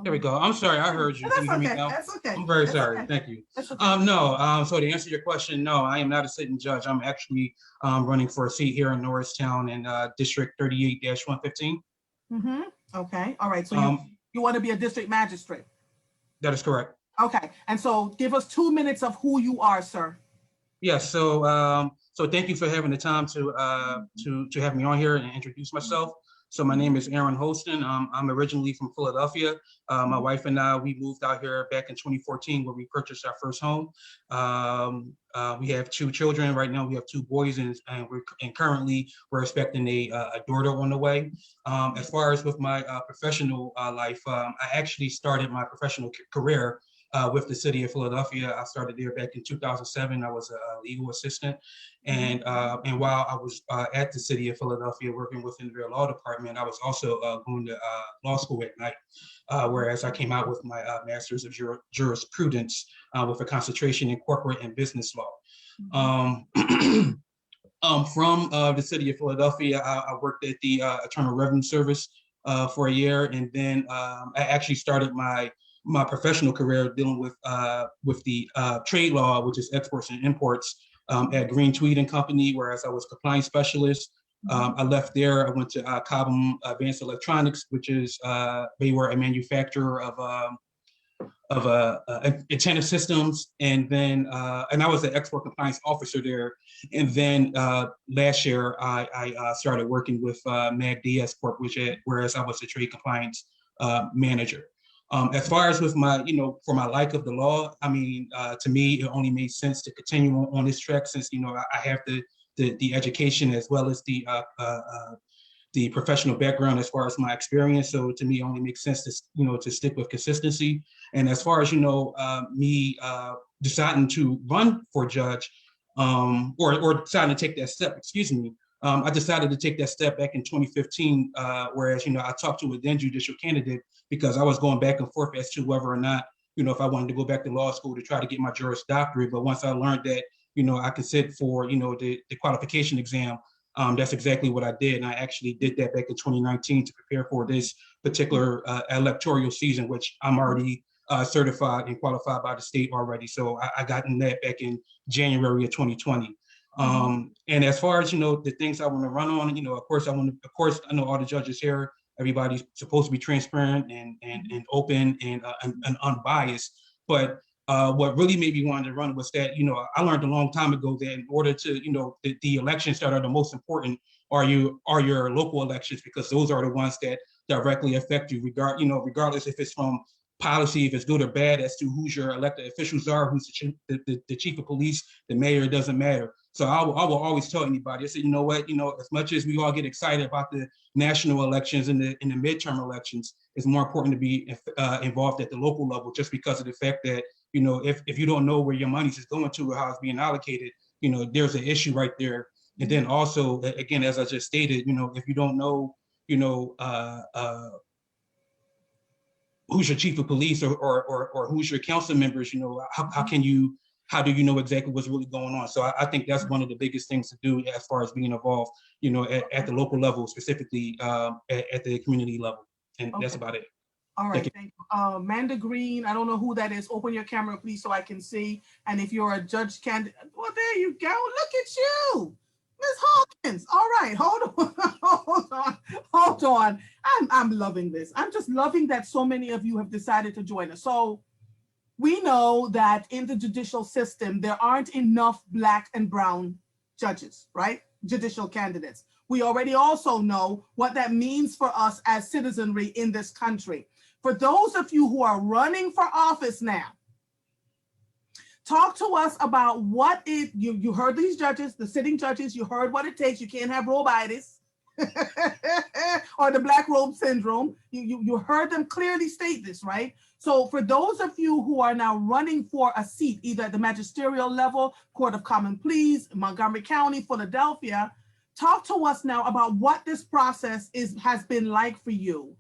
Speaker 12: There we go. I'm sorry, I heard you.
Speaker 1: That's
Speaker 12: Can you hear me
Speaker 1: okay.
Speaker 12: now?
Speaker 1: That's okay.
Speaker 12: I'm very
Speaker 1: That's
Speaker 12: sorry.
Speaker 1: okay.
Speaker 12: Thank you.
Speaker 1: That's okay.
Speaker 12: No, so to answer your question, no, I am not a sitting judge. I'm actually running for a seat here in Norristown in District 38-115.
Speaker 1: Okay. All right. So you want to be a district magistrate?
Speaker 12: That is correct.
Speaker 1: Okay. And so give us 2 minutes of who you are, sir.
Speaker 12: Yes. So thank you for having the time to have me on here and introduce myself. So my name is Aaron Holston. I'm originally from Philadelphia. My wife and I, we moved out here back in 2014 where we purchased our first home. We have 2 children. Right now we have 2 boys and currently we're expecting a daughter on the way. As far as with my professional life, I actually started my professional career with the city of Philadelphia. I started there back in 2007. I was a legal assistant. And while I was at the city of Philadelphia working within their law department, I was also going to law school at night, whereas I came out with my master's of jurisprudence with a concentration in corporate and business law. From the city of Philadelphia, I worked at the Internal Revenue Service for a year. And then I actually started my professional career dealing with the trade law, which is exports and imports, at Green Tweed and Company, whereas I was compliance specialist. I left there. I went to Mccabe Advanced Electronics, which is they were a manufacturer of antenna systems, and then and I was an export compliance officer there. And then last year I started working with Mccabe Corp, whereas I was a trade compliance manager. As far as with my, for my like of the law, I mean, to me, it only made sense to continue on this track since, I have the education as well as the professional background as far as my experience. So to me, it only makes sense to stick with consistency. And as far as, me deciding to run for judge, or deciding to take that step, I decided to take that step back in 2015, whereas, I talked to a then judicial candidate because I was going back and forth as to whether or not, if I wanted to go back to law school to try to get my Juris Doctorate. But once I learned that, I could sit for, the qualification exam, that's exactly what I did. And I actually did that back in 2019 to prepare for this particular electoral season, which I'm already certified and qualified by the state already. So I got in that back in January of 2020. And as far as, the things I want to run on, of course, I know all the judges here, everybody's supposed to be transparent and open and unbiased. But what really made me want to run was that, I learned a long time ago that in order to, the elections that are the most important are your local elections, because those are the ones that directly affect you, regardless if it's from policy, if it's good or bad, as to who's your elected officials are, who's the chief of police, the mayor, it doesn't matter. So I will always tell anybody, I said, as much as we all get excited about the national elections and the midterm elections, it's more important to be involved at the local level, just because of the fact that, if you don't know where your money is going to or how it's being allocated, there's an issue right there. And then also, again, as I just stated, if you don't know, who's your chief of police or who's your council members, how do you know exactly what's really going on? So I think that's one of the biggest things to do as far as being involved, at the local level, specifically at the community level. And that's about it.
Speaker 1: All right, thank you. Amanda Green, I don't know who that is. Open your camera, please, so I can see. And if you're a judge candidate, well, there you go. Look at you, Ms. Hawkins. All right, hold on. I'm loving this. I'm just loving that so many of you have decided to join us. So we know that in the judicial system, there aren't enough Black and brown judges, right? Judicial candidates. We already also know what that means for us as citizenry in this country. For those of you who are running for office now, talk to us about what you heard these judges, the sitting judges, you heard what it takes. You can't have robitis or the black robe syndrome. You heard them clearly state this, right? So for those of you who are now running for a seat, either at the magisterial level, Court of Common Pleas, Montgomery County, Philadelphia, talk to us now about what this process has been like for you.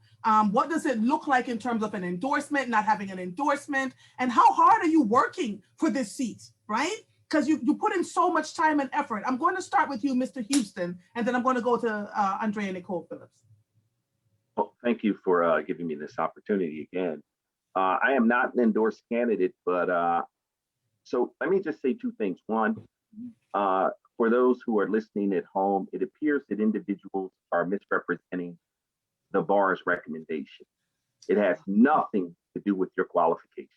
Speaker 1: What does it look like in terms of an endorsement, not having an endorsement, and how hard are you working for this seat, right? Because you put in so much time and effort. I'm going to start with you, Mr. Houston, and then I'm going to go to Andrea and Nicole Phillips.
Speaker 8: Well, thank you for giving me this opportunity again. I am not an endorsed candidate, but so let me just say two things. One, for those who are listening at home, it appears that individuals are misrepresenting the bar's recommendation. It has nothing to do with your qualification,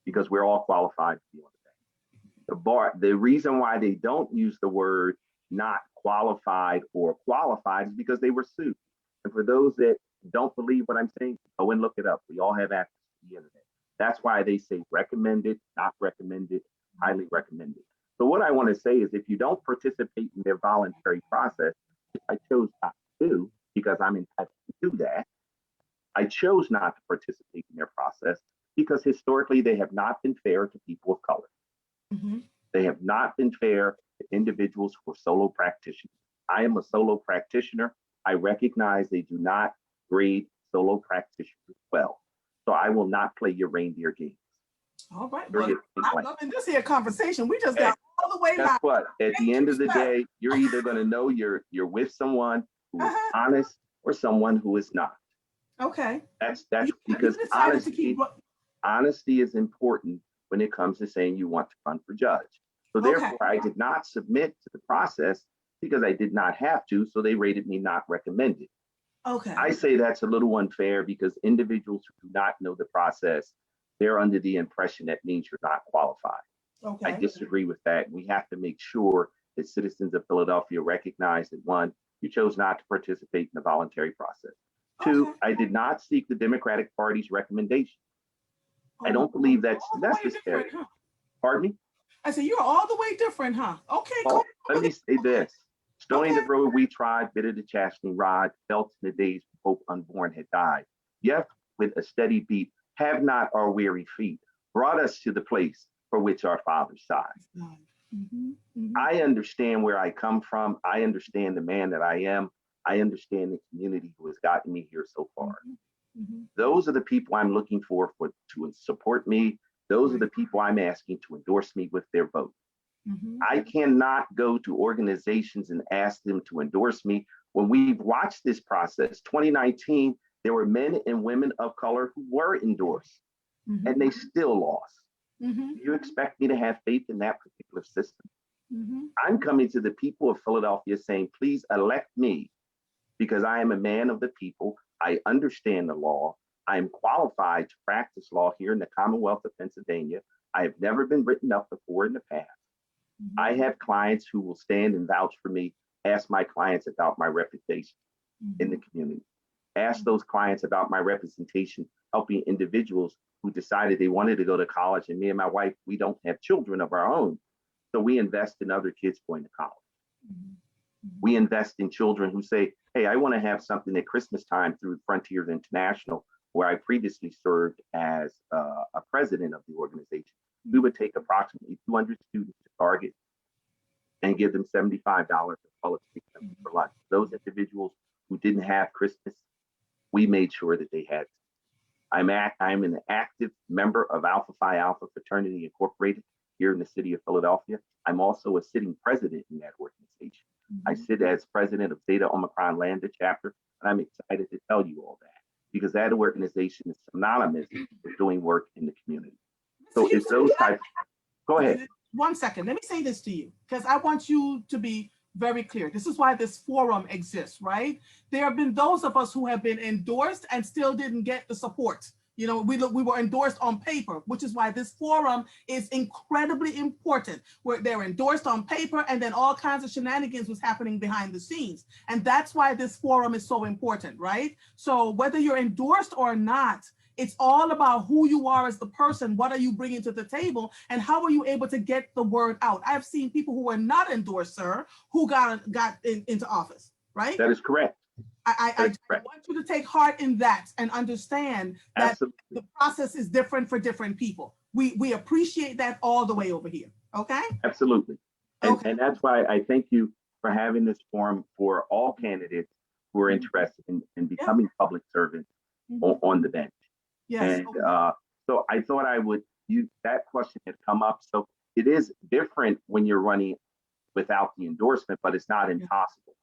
Speaker 8: because we're all qualified to be on the bench. The bar, the reason why they don't use the word not qualified or qualified is because they were sued. And for those that don't believe what I'm saying, go and look it up. We all have access to the internet. That's why they say recommended, not recommended, highly recommended. So what I want to say is, if you don't participate in their voluntary process, which I chose not to do because I'm entitled to do that, I chose not to participate in their process because historically they have not been fair to people of color. Mm-hmm. They have not been fair to individuals who are solo practitioners. I am a solo practitioner. I recognize they do not grade solo practitioners well. So I will not play your reindeer games.
Speaker 1: All right. Well, I'm loving this here conversation. We just got all the way
Speaker 8: live. Guess what? At the end of the day, you're
Speaker 1: Uh-huh.
Speaker 8: either going to know you're with someone who is honest or someone who is not.
Speaker 1: Okay.
Speaker 8: That's because honesty is important when it comes to saying you want to run for judge. So therefore, I did not submit to the process because I did not have to. So they rated me not recommended.
Speaker 1: Okay.
Speaker 8: I say that's a little unfair because individuals who do not know the process, they're under the impression that means you're not qualified. Okay. I disagree with that. We have to make sure that citizens of Philadelphia recognize that, one, you chose not to participate in the voluntary process. Two, I did not seek the Democratic Party's recommendation. I don't believe that's
Speaker 1: all the way
Speaker 8: necessary.
Speaker 1: different, huh?
Speaker 8: Pardon me?
Speaker 1: I said, you're all the way different, huh? Okay,
Speaker 8: Well,
Speaker 1: cool.
Speaker 8: let me say this. Stony
Speaker 1: Okay.
Speaker 8: the road we trod, bitter the chastening rod, felt in the days hope unborn had died. Yet with a steady beat, have not our weary feet brought us to the place for which our fathers sighed.
Speaker 1: Mhm, mhm.
Speaker 8: I understand where I come from. I understand the man that I am. I understand the community who has gotten me here so far.
Speaker 1: Mhm.
Speaker 8: Those are the people I'm looking for to support me. Those are the people I'm asking to endorse me with their vote.
Speaker 1: Mhm.
Speaker 8: I cannot go to organizations and ask them to endorse me. When we've watched this process, 2019, there were men and women of color who were endorsed and they still lost.
Speaker 1: Mhm.
Speaker 8: Do you expect me to have faith in that particular system?
Speaker 1: Mhm.
Speaker 8: I'm coming to the people of Philadelphia saying, please elect me because I am a man of the people. I understand the law. I am qualified to practice law here in the Commonwealth of Pennsylvania. I have never been written up before in the past. I have clients who will stand and vouch for me, ask my clients about my reputation in the community, ask those clients about my representation, helping individuals who decided they wanted to go to college. And me and my wife, we don't have children of our own. So we invest in other kids going to college. We invest in children who say, hey, I want to have something at Christmas time through Frontiers International, where I previously served as a president of the organization. We would take approximately 200 students to Target and give them $75 of college for lunch. Those individuals who didn't have Christmas, we made sure that they had. I'm an active member of Alpha Phi Alpha Fraternity Incorporated here in the city of Philadelphia. I'm also a sitting president in that organization. I sit as president of Zeta Omicron Lambda chapter, and I'm excited to tell you all that because that organization is synonymous with doing work in the community. So it's those types. Go ahead.
Speaker 1: 1 second. Let me say this to you because I want you to be very clear. This is why this forum exists, right? There have been those of us who have been endorsed and still didn't get the support. You know, we were endorsed on paper, which is why this forum is incredibly important. Where they're endorsed on paper and then all kinds of shenanigans was happening behind the scenes. And that's why this forum is so important, right? So whether you're endorsed or not, it's all about who you are as the person. What are you bringing to the table? And how are you able to get the word out? I've seen people who were not endorsed, sir, who got into office, right?
Speaker 8: That is correct.
Speaker 1: I want you to take heart in that and understand that
Speaker 8: Absolutely.
Speaker 1: the process is different for different people. We appreciate that all the way over here, okay?
Speaker 8: Absolutely. And,
Speaker 1: Okay.
Speaker 8: and that's why I thank you for having this forum for all candidates who are interested in becoming public servants on the bench.
Speaker 1: Yes.
Speaker 8: And so I thought that question had come up. So it is different when you're running without the endorsement, but it's not impossible.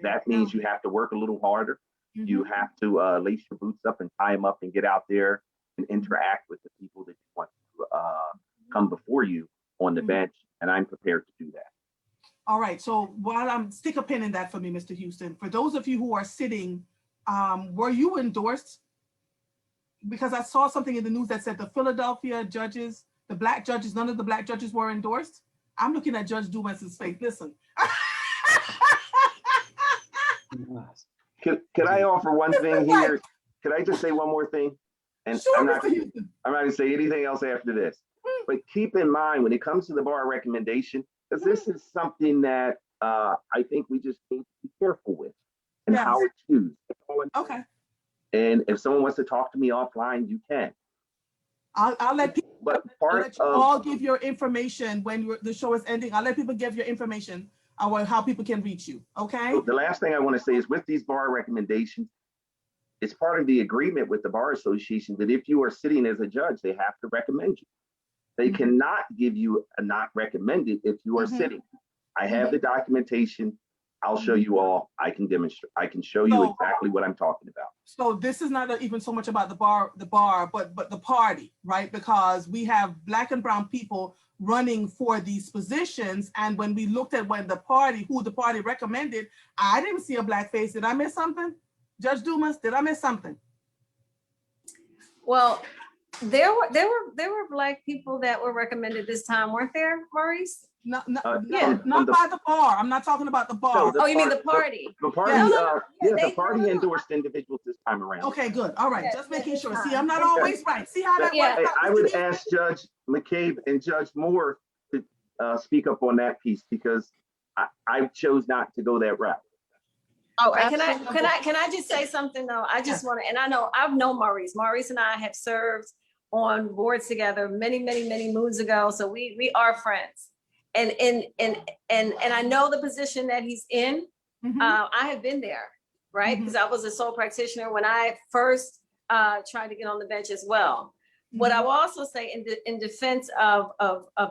Speaker 8: That means you have to work a little harder. You have to lace your boots up and tie them up and get out there and interact with the people that you want to come before you on the bench. And I'm prepared to do that.
Speaker 1: All right. So while stick a pin in that for me, Mr. Houston, for those of you who are sitting, were you endorsed? Because I saw something in the news that said the Philadelphia judges, the Black judges, none of the Black judges were endorsed. I'm looking at Judge Dumas's face. Listen.
Speaker 8: Could I offer one thing here? Could I just say one more thing? And
Speaker 1: sure,
Speaker 8: I'm not going to say anything else after this. But keep in mind when it comes to the bar recommendation, because this is something that I think we just need to be careful with and how it's used.
Speaker 1: Okay.
Speaker 8: And if someone wants to talk to me offline, you can.
Speaker 1: I'll let people.
Speaker 8: But
Speaker 1: I'll let you all give your information when the show is ending. I'll let people give your information on how people can reach you. Okay.
Speaker 8: So the last thing I want to say is with these bar recommendations, it's part of the agreement with the Bar Association that if you are sitting as a judge, they have to recommend you. They cannot give you a not recommended if you are sitting. I have the documentation. I'll show you all. I can demonstrate. I can show you exactly what I'm talking about.
Speaker 1: So this is not even so much about the bar, but the party, right? Because we have Black and brown people running for these positions. And when we looked at who the party recommended, I didn't see a Black face. Did I miss something? Judge Dumas, did I miss something?
Speaker 3: Well, There were Black people that were recommended this time, weren't there, Maurice?
Speaker 1: Not
Speaker 3: Yeah.
Speaker 1: not by the bar. I'm not talking about the bar.
Speaker 3: Oh, you mean the party?
Speaker 8: The party, the party endorsed individuals this time around.
Speaker 1: Okay, good. All right,
Speaker 3: Yeah,
Speaker 1: just making
Speaker 3: this
Speaker 1: sure.
Speaker 3: time.
Speaker 1: See, I'm not always right. See how that
Speaker 3: Yeah.
Speaker 1: works out?
Speaker 8: I would ask Judge Mccabe and Judge Moore to speak up on that piece because I chose not to go that route.
Speaker 10: Oh,
Speaker 3: Right, can
Speaker 10: absolutely.
Speaker 3: I just say something though? I just want to, and I know I've known Maurice. Maurice and I have served on boards together many moons ago. So we are friends. And I know the position that he's in. I have been there, right? Because I was a sole practitioner when I first tried to get on the bench as well. What I will also say in defense of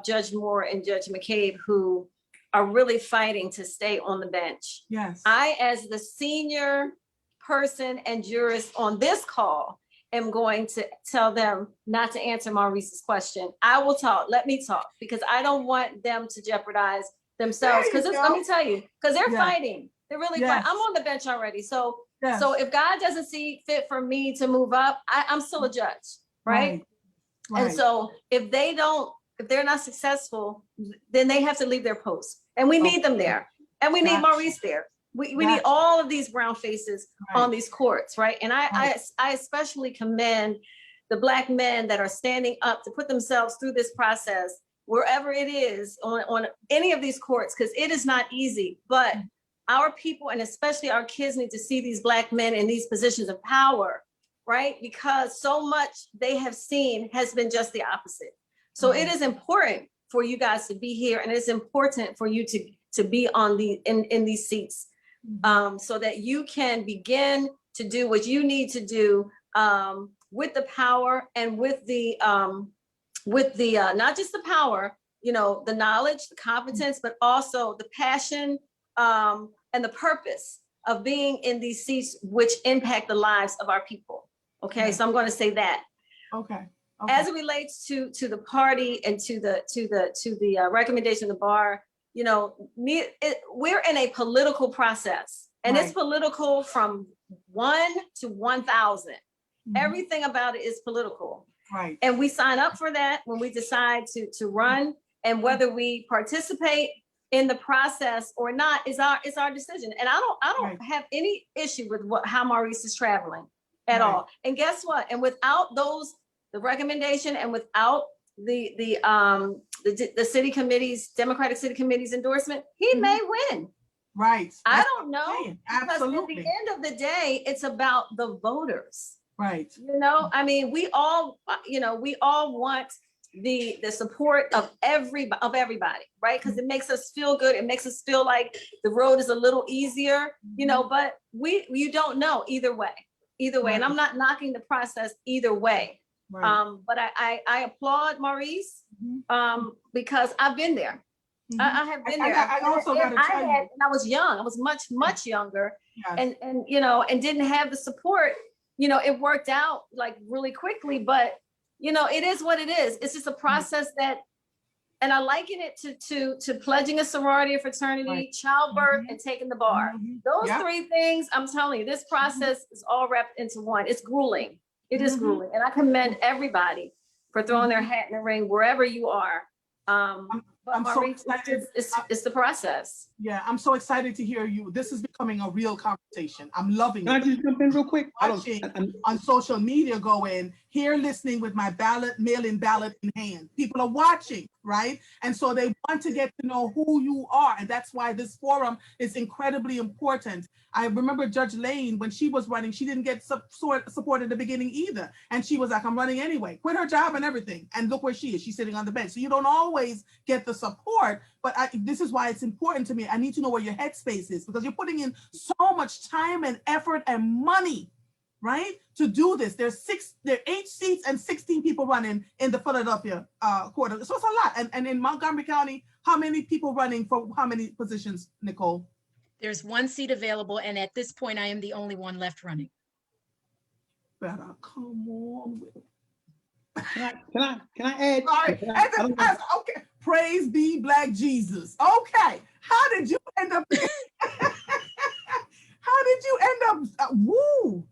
Speaker 3: Judge Moore and Judge Mccabe, who are really fighting to stay on the bench.
Speaker 1: Yes.
Speaker 3: I, as the senior person and jurist on this call, am going to tell them not to answer Maurice's question. I will talk, let me talk, because I don't want them to jeopardize themselves. Because let me tell you, because they're fighting. They're really fighting. I'm on the bench already. So if God doesn't see fit for me to move up, I'm still a judge, right? And so if they're not successful, then they have to leave their post. And we need them there. And we need Maurice there. We need all of these brown faces on these courts, right? And I especially commend the Black men that are standing up to put themselves through this process, wherever it is on any of these courts, because it is not easy. But our people, and especially our kids, need to see these Black men in these positions of power, right? Because so much they have seen has been just the opposite. So it is important for you guys to be here, and it's important for you to be on in these seats, so that you can begin to do what you need to do with the power and with the not just the power, the knowledge, the competence, but also the passion and the purpose of being in these seats, which impact the lives of our people. Okay, so I'm going to say that.
Speaker 1: Okay.
Speaker 3: As it relates to the party and to the recommendation of the bar, we're in a political process, and it's political from 1 to 1,000. Everything about it is political.
Speaker 1: Right.
Speaker 3: And we sign up for that when we decide to run, and whether we participate in the process or not is our decision. And I don't have any issue with how Maurice is traveling at all. And guess what? And without the recommendation, and without the city committees, Democratic city committees endorsement, he may win.
Speaker 1: Right.
Speaker 3: I don't know.
Speaker 1: Absolutely.
Speaker 3: Because at the end of the day, it's about the voters.
Speaker 1: Right.
Speaker 3: I mean, we all want the support of everybody, right? Because it makes us feel good. It makes us feel like the road is a little easier, but you don't know either way. And I'm not knocking the process either way. Right. But I applaud Maurice because I've been there. I have been there.
Speaker 1: I also got to tell you.
Speaker 3: And I was young. I was much younger, and didn't have the support. It worked out like really quickly, but it is what it is. It's just a process that, and I liken it to pledging a sorority or fraternity, childbirth, and taking the bar. Those three things, I'm telling you, this process is all wrapped into one. It's grueling. It is grueling. And I commend everybody for throwing their hat in the ring wherever you are.
Speaker 1: I'm so excited.
Speaker 3: It's the process.
Speaker 1: Yeah, I'm so excited to hear you. This is becoming a real conversation. I'm loving it.
Speaker 5: Can I just jump in real quick?
Speaker 1: Watching on social media go in, here listening with my mail-in ballot in hand. People are watching, right? And so they want to get to know who you are. And that's why this forum is incredibly important. I remember Judge Lane, when she was running, she didn't get support in the beginning either. And she was like, I'm running anyway. Quit her job and everything. And look where she is. She's sitting on the bench. So you don't always get the support, but this is why it's important to me. I need to know where your headspace is, because you're putting in so much time and effort and money, right, to do this. There are 8 seats and 16 people running in the Philadelphia quarter. So it's a lot. And in Montgomery County, how many people running for how many positions, Nicole?
Speaker 7: There's 1 seat available, and at this point, I am the only one left running.
Speaker 1: Better come on.
Speaker 5: Can I add?
Speaker 1: Sorry. Okay. Praise be Black Jesus. Okay. How did you end up? How did you end up? Woo.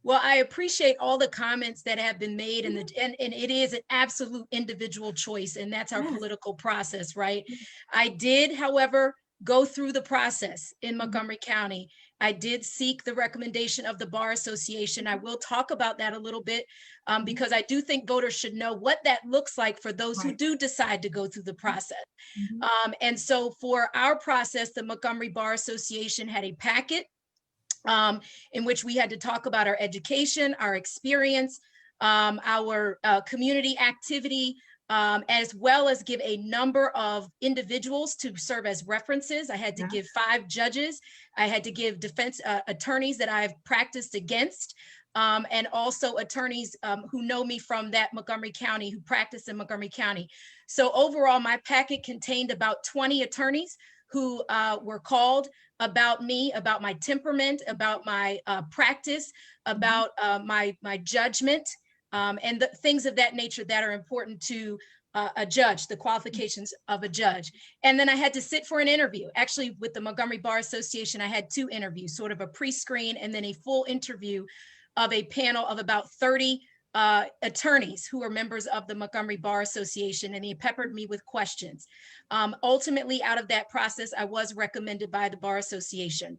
Speaker 7: Well, I appreciate all the comments that have been made, and it is an absolute individual choice, and that's our political process, right? I did, however, go through the process in Montgomery County. I did seek the recommendation of the Bar Association. I will talk about that a little bit because I do think voters should know what that looks like for those who do decide to go through the process. And so for our process, the Montgomery Bar Association had a packet in which we had to talk about our education, our experience, our community activity, as well as give a number of individuals to serve as references. I had to give 5 judges. I had to give defense attorneys that I've practiced against, and also attorneys who know me from that Montgomery County, who practice in Montgomery County. So overall, my packet contained about 20 attorneys who were called about me, about my temperament, about my practice, about my judgment, and the things of that nature that are important to a judge, the qualifications of a judge. And then I had to sit for an interview. Actually, with the Montgomery Bar Association, I had 2 interviews, sort of a pre-screen and then a full interview of a panel of about 30 attorneys who are members of the Montgomery Bar Association, and he peppered me with questions. Ultimately, out of that process, I was recommended by the Bar Association.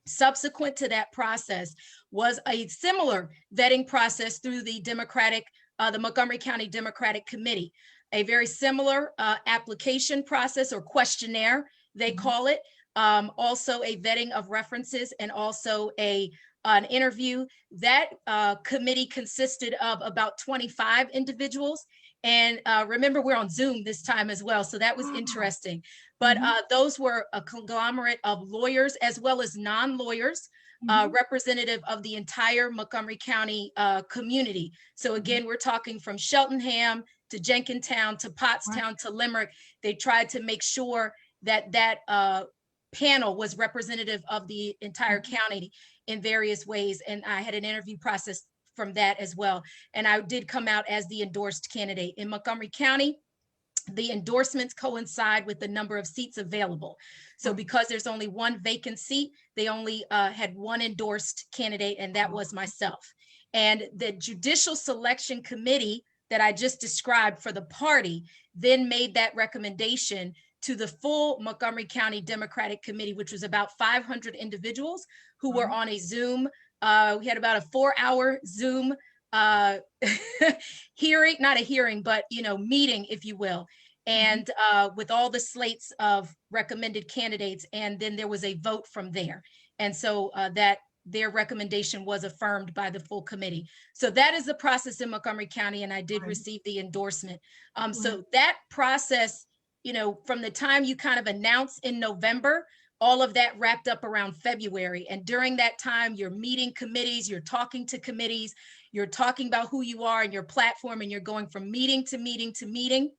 Speaker 7: Subsequent to that process was a similar vetting process through the the Montgomery County Democratic Committee, a very similar application process or questionnaire, they call it. Also a vetting of references and also an interview. That committee consisted of about 25 individuals. And remember, we're on Zoom this time as well, so that was interesting. But those were a conglomerate of lawyers as well as non-lawyers, representative of the entire Montgomery County community. So again, we're talking from Cheltenham to Jenkintown to Pottstown to Limerick. They tried to make sure that that panel was representative of the entire county in various ways. And I had an interview process from that as well. And I did come out as the endorsed candidate. In Montgomery County, the endorsements coincide with the number of seats available. So because there's only 1 vacant seat, they only had 1 endorsed candidate, and that was myself. And the Judicial Selection Committee that I just described for the party then made that recommendation to the full Montgomery County Democratic Committee, which was about 500 individuals who were on a Zoom. We had about a 4-hour Zoom hearing, not a hearing, but meeting, if you will. And with all the slates of recommended candidates, and then there was a vote from there. And so that their recommendation was affirmed by the full committee. So that is the process in Montgomery County, and I did receive the endorsement. So that process, from the time you kind of announce in November, all of that wrapped up around February. And during that time, you're meeting committees, you're talking to committees, you're talking about who you are and your platform, and you're going from meeting to meeting to meeting,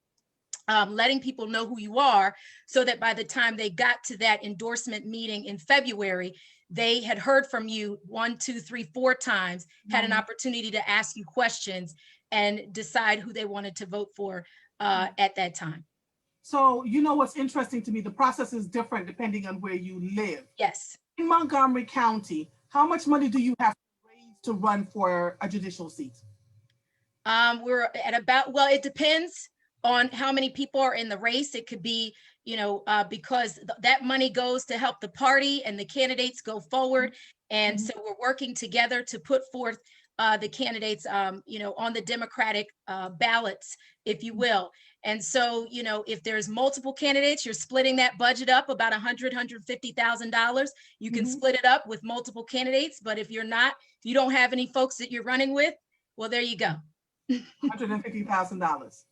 Speaker 7: letting people know who you are, so that by the time they got to that endorsement meeting in February, they had heard from you 1, 2, 3, 4 times, had an opportunity to ask you questions and decide who they wanted to vote for at that time.
Speaker 1: So what's interesting to me, the process is different depending on where you live.
Speaker 7: Yes.
Speaker 1: In Montgomery County, how much money do you have to raise to run for a judicial seat?
Speaker 7: We're at about, well, it depends on how many people are in the race. It could be, because that money goes to help the party and the candidates go forward. And so we're working together to put forth the candidates, on the Democratic ballots, if you will. And so, if there's multiple candidates, you're splitting that budget up about $150,000. You can split it up with multiple candidates, but if you don't have any folks that you're running with, well, there you go.
Speaker 1: $150,000.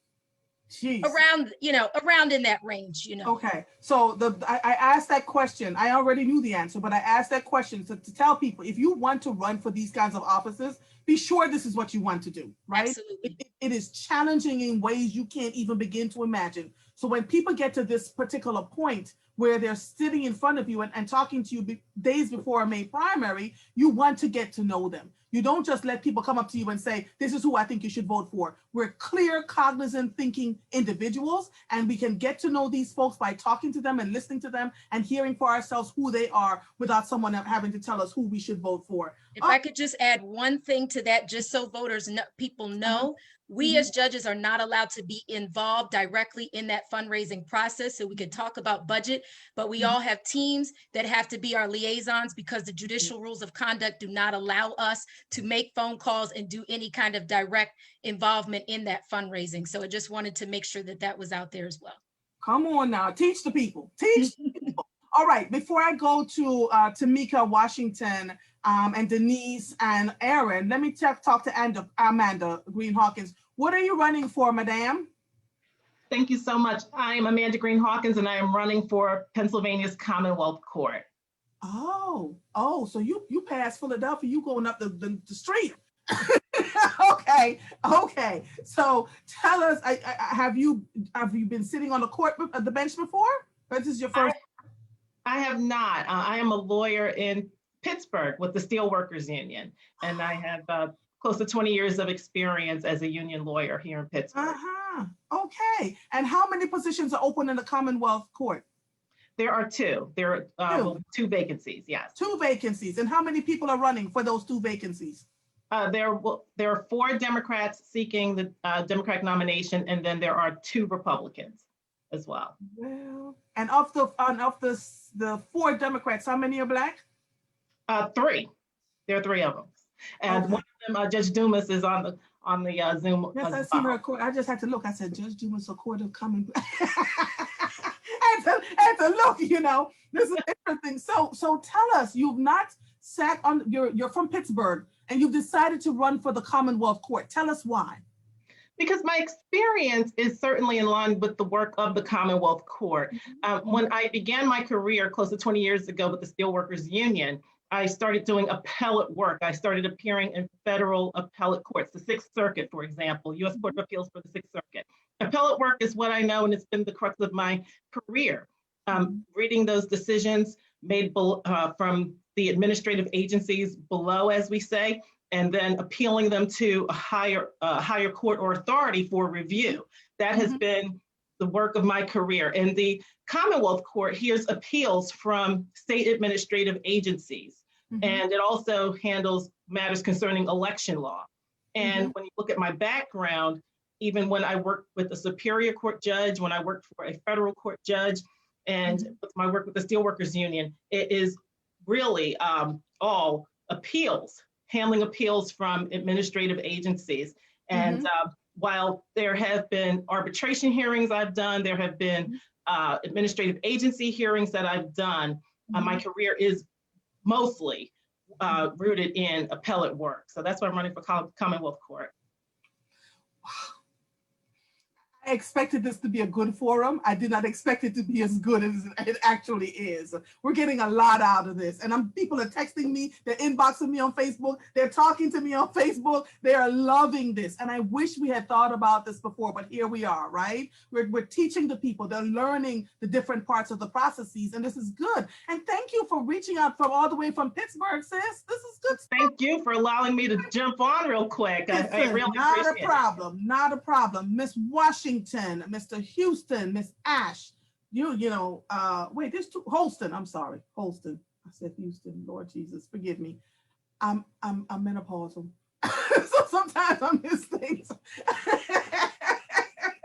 Speaker 1: Jeez.
Speaker 7: Around in that range,
Speaker 1: Okay, so I asked that question. I already knew the answer, but I asked that question to tell people, if you want to run for these kinds of offices, be sure this is what you want to do, right?
Speaker 7: Absolutely.
Speaker 1: It is challenging in ways you can't even begin to imagine. So when people get to this particular point where they're sitting in front of you and talking to you days before a May primary, you want to get to know them. You don't just let people come up to you and say, this is who I think you should vote for. We're clear, cognizant thinking individuals, and we can get to know these folks by talking to them and listening to them and hearing for ourselves who they are without someone having to tell us who we should vote for.
Speaker 7: If I could just add one thing to that, just so voters know, people know, we as judges are not allowed to be involved directly in that fundraising process. So we could talk about budget, but we all have teams that have to be our liaisons because the judicial rules of conduct do not allow us to make phone calls and do any kind of direct involvement in that fundraising. So I just wanted to make sure that that was out there as well.
Speaker 1: Come on now, teach the people, teach the people. All right, before I go to Tamika Washington and Denise and Aaron, let me talk to Amanda Green Hawkins. What are you running for, madam?
Speaker 13: Thank you so much. I am Amanda Green Hawkins, and I am running for Pennsylvania's Commonwealth Court.
Speaker 1: Oh, so you passed Philadelphia, you going up the street. Okay. So tell us, have you been sitting on the bench before? Or this is your first?
Speaker 13: I have not. I am a lawyer in Pittsburgh with the Steelworkers Union, and I have close to 20 years of experience as a union lawyer here in Pittsburgh.
Speaker 1: Okay. And how many positions are open in the Commonwealth Court?
Speaker 13: There are two. There are two vacancies, yes.
Speaker 1: 2 vacancies. And how many people are running for those 2 vacancies?
Speaker 13: There are 4 Democrats seeking the Democratic nomination, and then there are 2 Republicans as well.
Speaker 1: Well, and of the 4 Democrats, how many are Black?
Speaker 13: 3. There are 3 of them, and one of them, Judge Dumas, is on the Zoom.
Speaker 1: Yes, I see her. I just had to look. I said, Judge Dumas, a court of coming. had to look. This is interesting. So tell us, you've not sat on. You're from Pittsburgh, and you've decided to run for the Commonwealth Court. Tell us why.
Speaker 13: Because my experience is certainly in line with the work of the Commonwealth Court. When I began my career close to 20 years ago with the Steelworkers Union, I started doing appellate work. I started appearing in federal appellate courts, the Sixth Circuit, for example, U.S. Court of Appeals for the Sixth Circuit. Appellate work is what I know, and it's been the crux of my career. Reading those decisions made from the administrative agencies below, as we say, and then appealing them to a higher court or authority for review. That has been the work of my career. And the Commonwealth Court hears appeals from state administrative agencies. And it also handles matters concerning election law. And when you look at my background, even when I worked with a Superior Court judge, when I worked for a federal court judge, and with my work with the Steelworkers Union, it is really all appeals, handling appeals from administrative agencies. And while there have been arbitration hearings I've done, there have been administrative agency hearings that I've done, my career is mostly rooted in appellate work. So that's why I'm running for Commonwealth Court.
Speaker 1: I expected this to be a good forum. I did not expect it to be as good as it actually is. We're getting a lot out of this. And people are texting me, they're inboxing me on Facebook, they're talking to me on Facebook, they are loving this. And I wish we had thought about this before, but here we are, right? We're teaching the people, they're learning the different parts of the processes, and this is good. And thank you for reaching out from all the way from Pittsburgh, sis. This is good stuff.
Speaker 13: Thank you for allowing me to jump on real quick. I really appreciate it.
Speaker 1: Not a problem. Miss Washington, Mr. Houston, Miss Ash, wait, there's 2, Holston, I'm sorry, Holston. I said Houston, Lord Jesus, forgive me. I'm menopausal. So sometimes I miss things.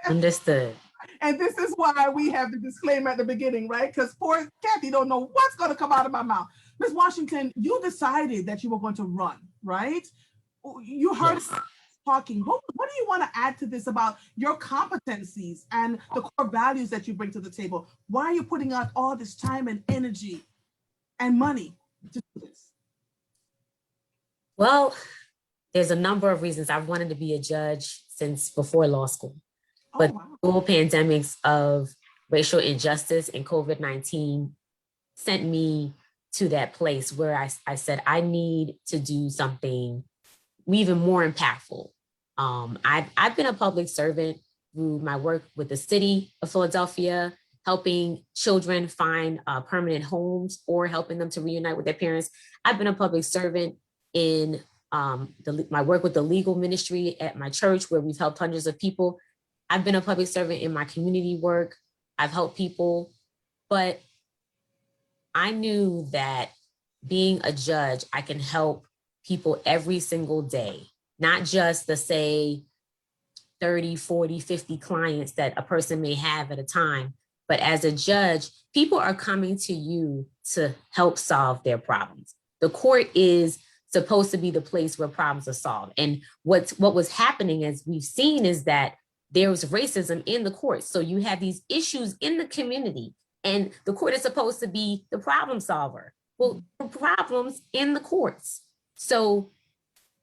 Speaker 6: Understood.
Speaker 1: And this is why we have the disclaimer at the beginning, right? Because poor Kathy don't know what's going to come out of my mouth. Miss Washington, you decided that you were going to run, right? You heard talking. What do you want to add to this about your competencies and the core values that you bring to the table? Why are you putting out all this time and energy and money to do this?
Speaker 6: Well, there's a number of reasons. I've wanted to be a judge since before law school, but dual pandemics of racial injustice and COVID-19 sent me to that place where I said, I need to do something even more impactful. I've been a public servant through my work with the city of Philadelphia, helping children find permanent homes or helping them to reunite with their parents. I've been a public servant in my work with the legal ministry at my church, where we've helped hundreds of people. I've been a public servant in my community work. I've helped people, but I knew that being a judge, I can help people every single day, not just the, say, 30, 40, 50 clients that a person may have at a time, but as a judge, people are coming to you to help solve their problems. The court is supposed to be the place where problems are solved. And what was happening, as we've seen, is that there was racism in the court. So you have these issues in the community, and the court is supposed to be the problem solver. Well, problems in the courts. So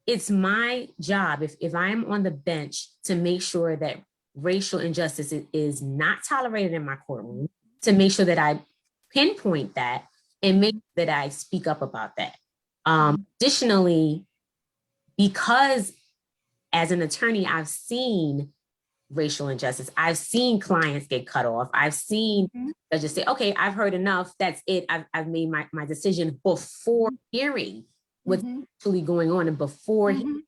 Speaker 6: it's my job, if I am on the bench, to make sure that racial injustice is not tolerated in my courtroom, to make sure that I pinpoint that and make sure that I speak up about that. Additionally, because as an attorney, I've seen racial injustice. I've seen clients get cut off. I've seen judges say, okay, I've heard enough. That's it. I've made my decision before hearing what's actually going on, and before hearing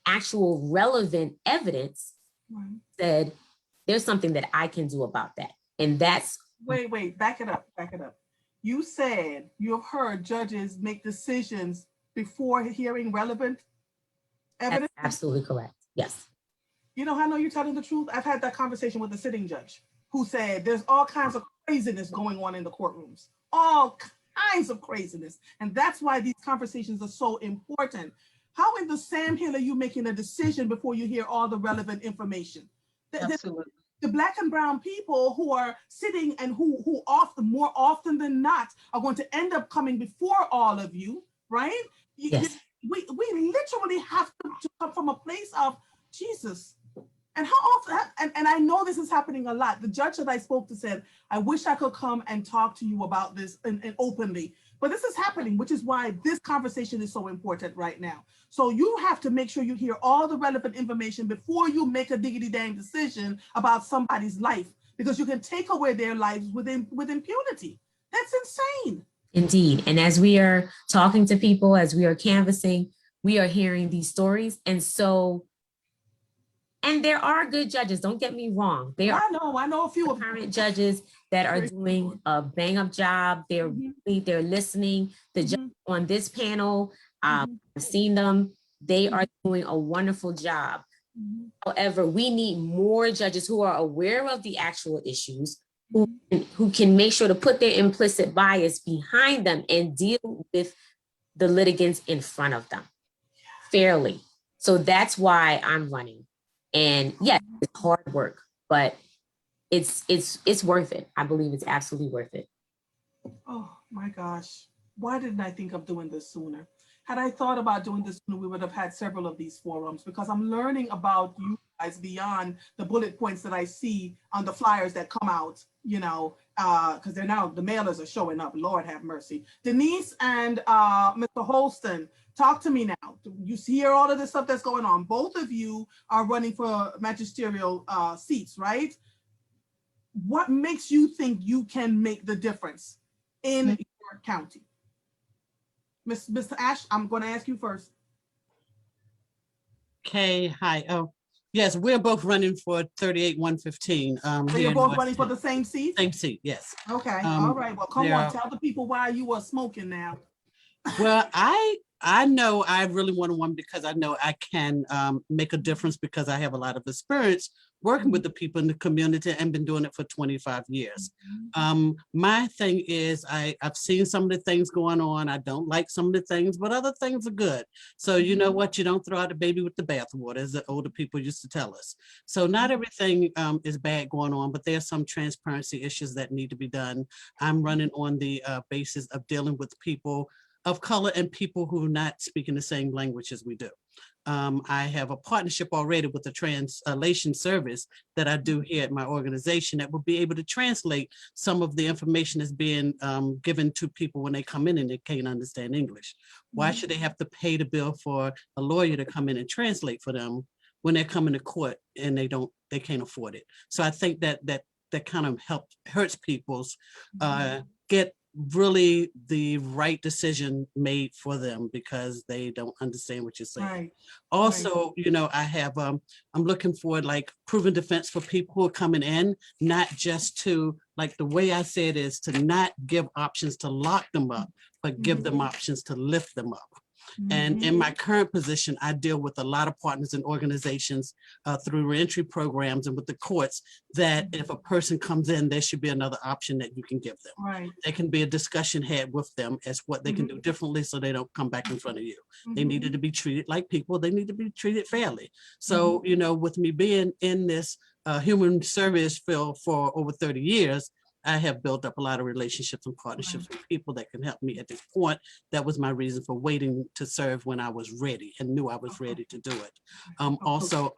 Speaker 6: actual relevant evidence, said there's something that I can do about that. And that's—
Speaker 1: Wait, back it up. You said you have heard judges make decisions before hearing relevant evidence?
Speaker 6: That's absolutely correct. Yes.
Speaker 1: You know how I know you're telling the truth? I've had that conversation with the sitting judge who said there's all kinds of craziness going on in the courtrooms. All kinds of craziness. And that's why these conversations are so important. How in the Sam Hill are you making a decision before you hear all the relevant information?
Speaker 2: Absolutely.
Speaker 1: The Black and brown people who are sitting and who more often than not are going to end up coming before all of you, right?
Speaker 6: Yes.
Speaker 1: We literally have to come from a place of Jesus. And how often, and I know this is happening a lot. The judge that I spoke to said, I wish I could come and talk to you about this and openly, but this is happening, which is why this conversation is so important right now. So you have to make sure you hear all the relevant information before you make a diggity dang decision about somebody's life, because you can take away their lives with impunity. That's insane.
Speaker 6: Indeed. And as we are talking to people, as we are canvassing, we are hearing these stories. And so, and there are good judges, don't get me wrong.
Speaker 1: I know a few of
Speaker 6: current judges that are doing a bang up job. They're listening. The judges on this panel, I've seen them. They are doing a wonderful job. However, we need more judges who are aware of the actual issues, who can make sure to put their implicit bias behind them and deal with the litigants in front of them fairly. So that's why I'm running. And yeah, it's hard work, but it's worth it. I believe it's absolutely worth it.
Speaker 1: Oh my gosh. Why didn't I think of doing this sooner? Had I thought about doing this sooner, we would have had several of these forums, because I'm learning about you guys beyond the bullet points that I see on the flyers that come out, you know, because they're now, the mailers are showing up. Lord have mercy. Denise and Mr. Holston, talk to me now. You hear all of this stuff that's going on. Both of you are running for magisterial seats, right? What makes you think you can make the difference in your county? Mr. Ash, I'm going to ask you first.
Speaker 9: Okay, hi. Oh, yes, we're both running for 38-115.
Speaker 1: So you're both running for the same seat?
Speaker 9: Same seat, yes.
Speaker 1: Okay, all right. Well, come on, tell the people why you are smoking now.
Speaker 9: Well, I know I really want to one because I know I can make a difference, because I have a lot of experience working with the people in the community and been doing it for 25 years. My thing is I've seen some of the things going on. I don't like some of the things, but other things are good. So you know what? You don't throw out the baby with the bathwater, as the older people used to tell us. So not everything is bad going on, but there's some transparency issues that need to be done. I'm running on the basis of dealing with people of color and people who are not speaking the same language as we do. I have a partnership already with the translation service that I do here at my organization that will be able to translate some of the information that's being given to people when they come in and they can't understand English. Why should they have to pay the bill for a lawyer to come in and translate for them when they're coming to court and they can't afford it? So I think that kind of hurts people's get really the right decision made for them because they don't understand what you're saying.
Speaker 1: Right.
Speaker 9: Also, you know, I have I'm looking for like proven defense for people who are coming in, not just to, like the way I say it is to not give options to lock them up, but give them options to lift them up. And in my current position, I deal with a lot of partners and organizations through reentry programs and with the courts that if a person comes in, there should be another option that you can give them.
Speaker 1: Right.
Speaker 9: There can be a discussion had with them as what they can do differently so they don't come back in front of you. They needed to be treated like people. They need to be treated fairly. So, you know, with me being in this human service field for over 30 years, I have built up a lot of relationships and partnerships with people that can help me at this point. That was my reason for waiting to serve when I was ready and knew I was ready to do it. Also,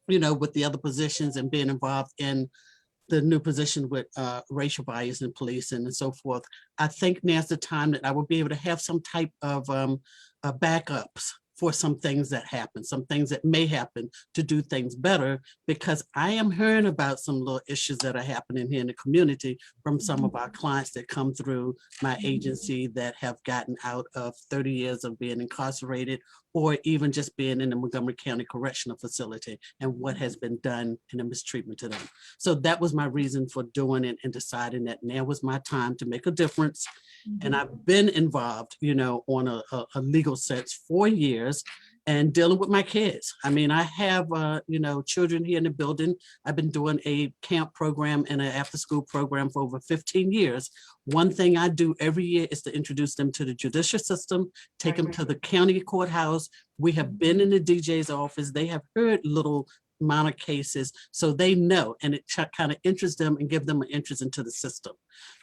Speaker 9: you know, with the other positions and being involved in the new position with racial bias in policing and so forth, I think now's the time that I will be able to have some type of backups for some things that happen, some things that may happen to do things better, because I am hearing about some little issues that are happening here in the community from some of our clients that come through my agency that have gotten out of 30 years of being incarcerated or even just being in the Montgomery County Correctional Facility and what has been done in the mistreatment to them. So that was my reason for doing it and deciding that now was my time to make a difference. And I've been involved, you know, on a legal sense for years and dealing with my kids. I mean, I have, you know, children here in the building. I've been doing a camp program and an after school program for over 15 years. One thing I do every year is to introduce them to the judicial system, take them to the county courthouse. We have been in the DJ's office. They have heard little amount of cases, so they know, and it kind of interests them and give them an interest into the system.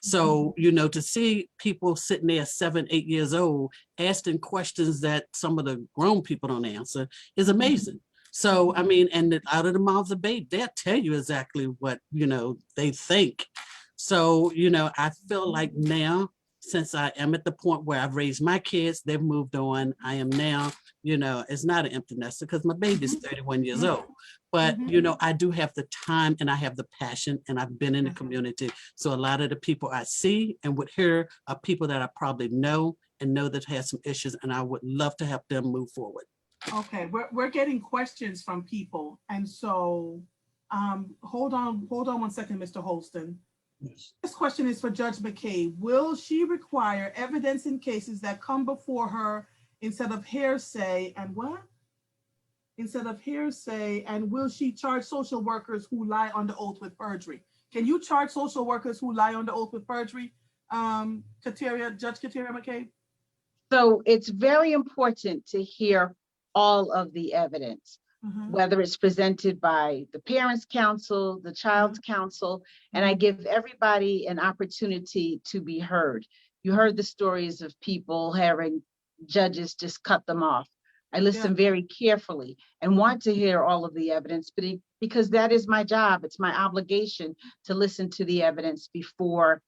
Speaker 9: So, you know, to see people sitting there 7, 8 years old, asking questions that some of the grown people don't answer is amazing. So, I mean, and out of the mouths of babes, they'll tell you exactly what, you know, they think. So, you know, I feel like now, since I am at the point where I've raised my kids, they've moved on. I am now, you know, it's not an empty nester because my baby's 31 years old. But, you know, I do have the time and I have the passion and I've been in the community. So a lot of the people I see and would hear are people that I probably know and know that have some issues, and I would love to help them move forward.
Speaker 1: Okay, we're getting questions from people. And so hold on 1 second, Mr. Holston.
Speaker 12: Yes.
Speaker 1: This question is for Judge Mccabe. Will she require evidence in cases that come before her instead of hearsay and what? Instead of hearsay, and will she charge social workers who lie under oath with perjury? Can you charge social workers who lie under oath with perjury? Katera, Judge Katera Mccabe?
Speaker 10: So it's very important to hear all of the evidence, whether it's presented by the parents' counsel, the child's counsel, and I give everybody an opportunity to be heard. You heard the stories of people having judges just cut them off. I listen very carefully and want to hear all of the evidence, but because that is my job. It's my obligation to listen to the evidence before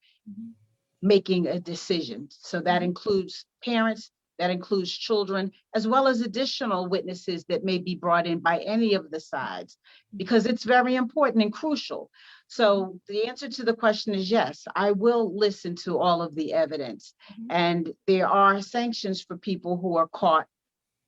Speaker 10: making a decision. So that includes parents, that includes children, as well as additional witnesses that may be brought in by any of the sides, because it's very important and crucial. So the answer to the question is yes, I will listen to all of the evidence. And there are sanctions for people who are caught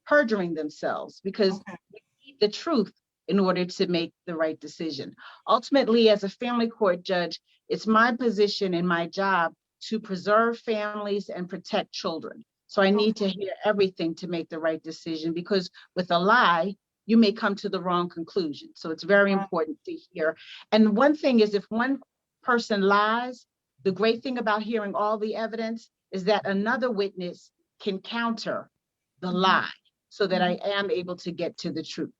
Speaker 10: perjuring themselves, because we need the truth in order to make the right decision. Ultimately, as a family court judge, it's my position and my job to preserve families and protect children. So I need to hear everything to make the right decision, because with a lie, you may come to the wrong conclusion. So it's very important to hear. And one thing is, if one person lies, the great thing about hearing all the evidence is that another witness can counter the lie so that I am able to get to the truth.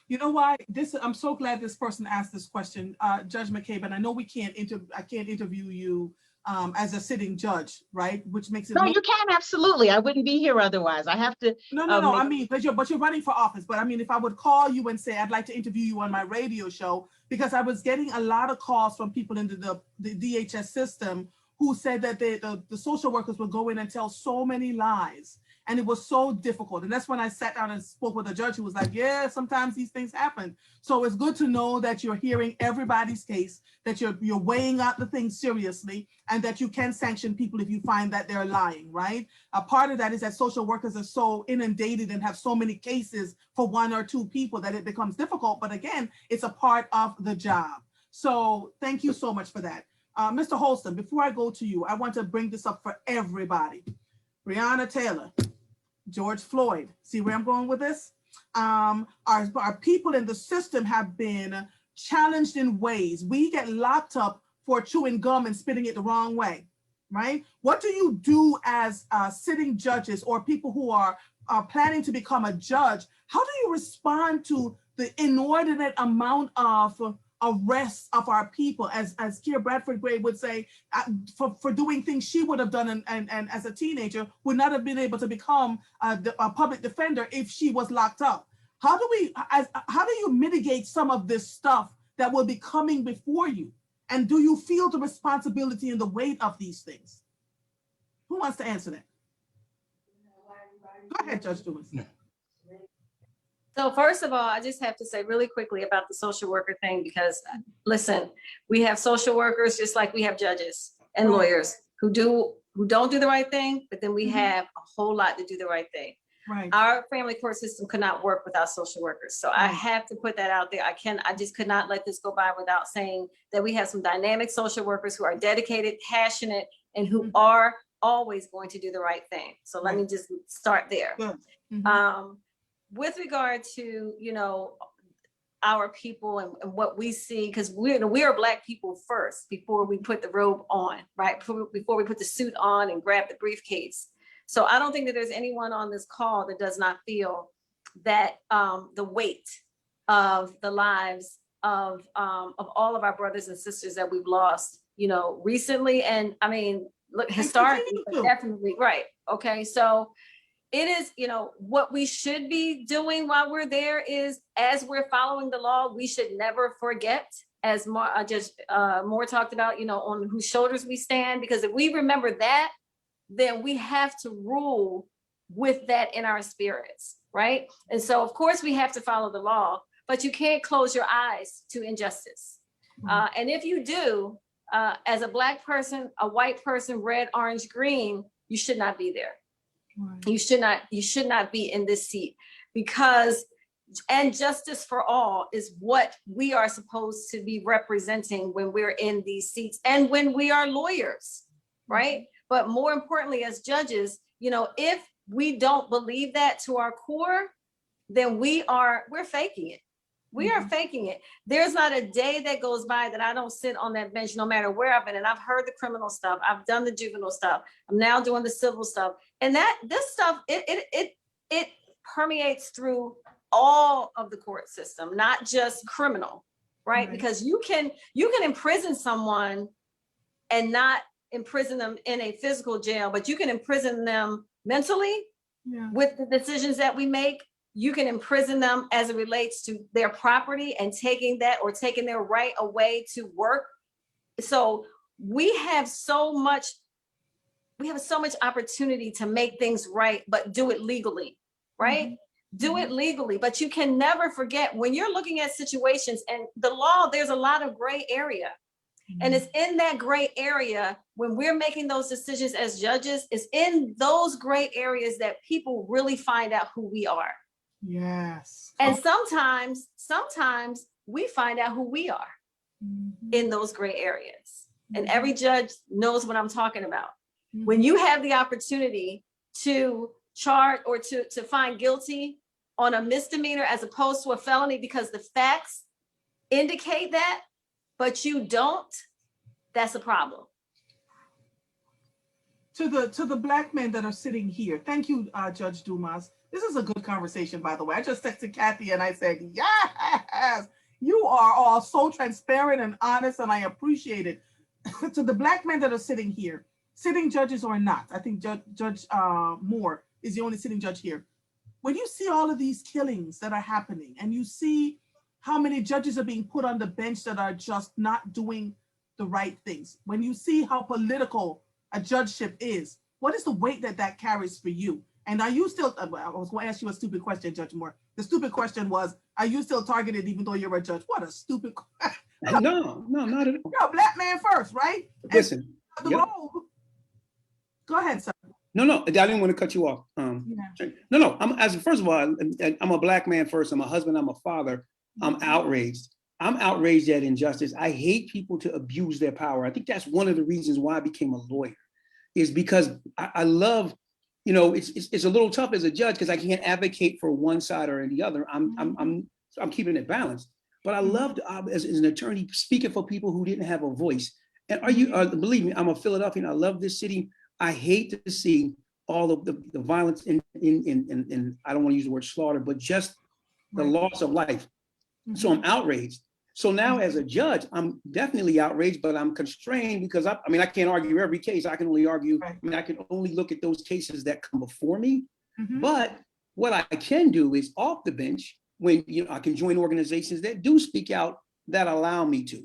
Speaker 1: You know why I'm so glad this person asked this question, Judge Mccabe, and I know I can't interview you as a sitting judge, right? Which makes it
Speaker 10: No, you can, absolutely. I wouldn't be here otherwise. I have to.
Speaker 1: No. I mean, but you're running for office. But I mean, if I would call you and say I'd like to interview you on my radio show, because I was getting a lot of calls from people in the DHS system who said that the social workers would go in and tell so many lies, and it was so difficult. And that's when I sat down and spoke with a judge who was like, yeah, sometimes these things happen. So it's good to know that you're hearing everybody's case, that you're weighing out the things seriously, and that you can sanction people if you find that they're lying, right? A part of that is that social workers are so inundated and have so many cases for one or two people that it becomes difficult. But again, it's a part of the job. So thank you so much for that. Mr. Holston, before I go to you, I want to bring this up for everybody. Breonna Taylor, George Floyd, see where I'm going with this? Our people in the system have been challenged in ways. We get locked up for chewing gum and spitting it the wrong way, right? What do you do as sitting judges or people who are planning to become a judge? How do you respond to the inordinate amount of arrests of our people, as Keir Bradford Gray would say, for doing things she would have done and as a teenager would not have been able to become a public defender if she was locked up? How do you mitigate some of this stuff that will be coming before you? And do you feel the responsibility and the weight of these things? Who wants to answer that? Go ahead, Judge Dumas.
Speaker 3: So first of all, I just have to say really quickly about the social worker thing, because listen, we have social workers just like we have judges and lawyers who don't do the right thing, but then we have a whole lot to do the right thing.
Speaker 1: Right.
Speaker 3: Our family court system could not work without social workers. So I have to put that out there. I just could not let this go by without saying that we have some dynamic social workers who are dedicated, passionate, and who are always going to do the right thing. So let me just start there. With regard to, our people and what we see, because we are Black people first before we put the robe on, right? Before we put the suit on and grab the briefcase. So I don't think that there's anyone on this call that does not feel that the weight of the lives of all of our brothers and sisters that we've lost, recently. And I mean, look, historically, but definitely, right. Okay, so it is, what we should be doing while we're there is, as we're following the law, we should never forget, as Moore talked about, on whose shoulders we stand, because if we remember that, then we have to rule with that in our spirits, right? And so, of course, we have to follow the law, but you can't close your eyes to injustice. And if you do, as a Black person, a white person, red, orange, green, you should not be there. You should not be in this seat, because justice for all is what we are supposed to be representing when we're in these seats and when we are lawyers, right? But more importantly, as judges, if we don't believe that to our core, then we're faking it. We are faking it. There's not a day that goes by that I don't sit on that bench, no matter where I've been. And I've heard the criminal stuff. I've done the juvenile stuff. I'm now doing the civil stuff. And this stuff, it permeates through all of the court system, not just criminal, right? Because you can imprison someone and not imprison them in a physical jail, but you can imprison them mentally with the decisions that we make. You can imprison them as it relates to their property and taking their right away to work. So we have so much opportunity to make things right, but do it legally, right? Do it legally, but you can never forget when you're looking at situations and the law, there's a lot of gray area. And it's in that gray area when we're making those decisions as judges, it's in those gray areas that people really find out who we are. Yes. And sometimes we find out who we are in those gray areas. And every judge knows what I'm talking about. When you have the opportunity to charge or to find guilty on a misdemeanor as opposed to a felony because the facts indicate that, but you don't, that's a problem.
Speaker 1: To the Black men that are sitting here, thank you, Judge Dumas. This is a good conversation, by the way. I just texted Kathy and I said, yes, you are all so transparent and honest, and I appreciate it. to the Black men that are sitting here, sitting judges or not, I think Judge Moore is the only sitting judge here. When you see all of these killings that are happening and you see how many judges are being put on the bench that are just not doing the right things, when you see how political a judgeship is, what is the weight that that carries for you? And are you still, I was going to ask you a stupid question, Judge Moore. The stupid question was, are you still targeted even though you're a judge? What a stupid question.
Speaker 5: No, not at all.
Speaker 1: You're a Black man first, right?
Speaker 5: Listen.
Speaker 1: The role. Go ahead, sir.
Speaker 5: No, I didn't want to cut you off. No. First of all, I'm a Black man first. I'm a husband. I'm a father. I'm outraged. I'm outraged at injustice. I hate people to abuse their power. I think that's one of the reasons why I became a lawyer, is because I love, it's a little tough as a judge because I can't advocate for one side or the other. I'm keeping it balanced. But I loved as an attorney speaking for people who didn't have a voice. And believe me, I'm a Philadelphian. I love this city. I hate to see all of the violence in I don't want to use the word slaughter, but just the loss of life. So I'm outraged. So now as a judge, I'm definitely outraged, but I'm constrained because I can't argue every case. I can only argue, I can only look at those cases that come before me. But what I can do is off the bench, when I can join organizations that do speak out, that allow me to.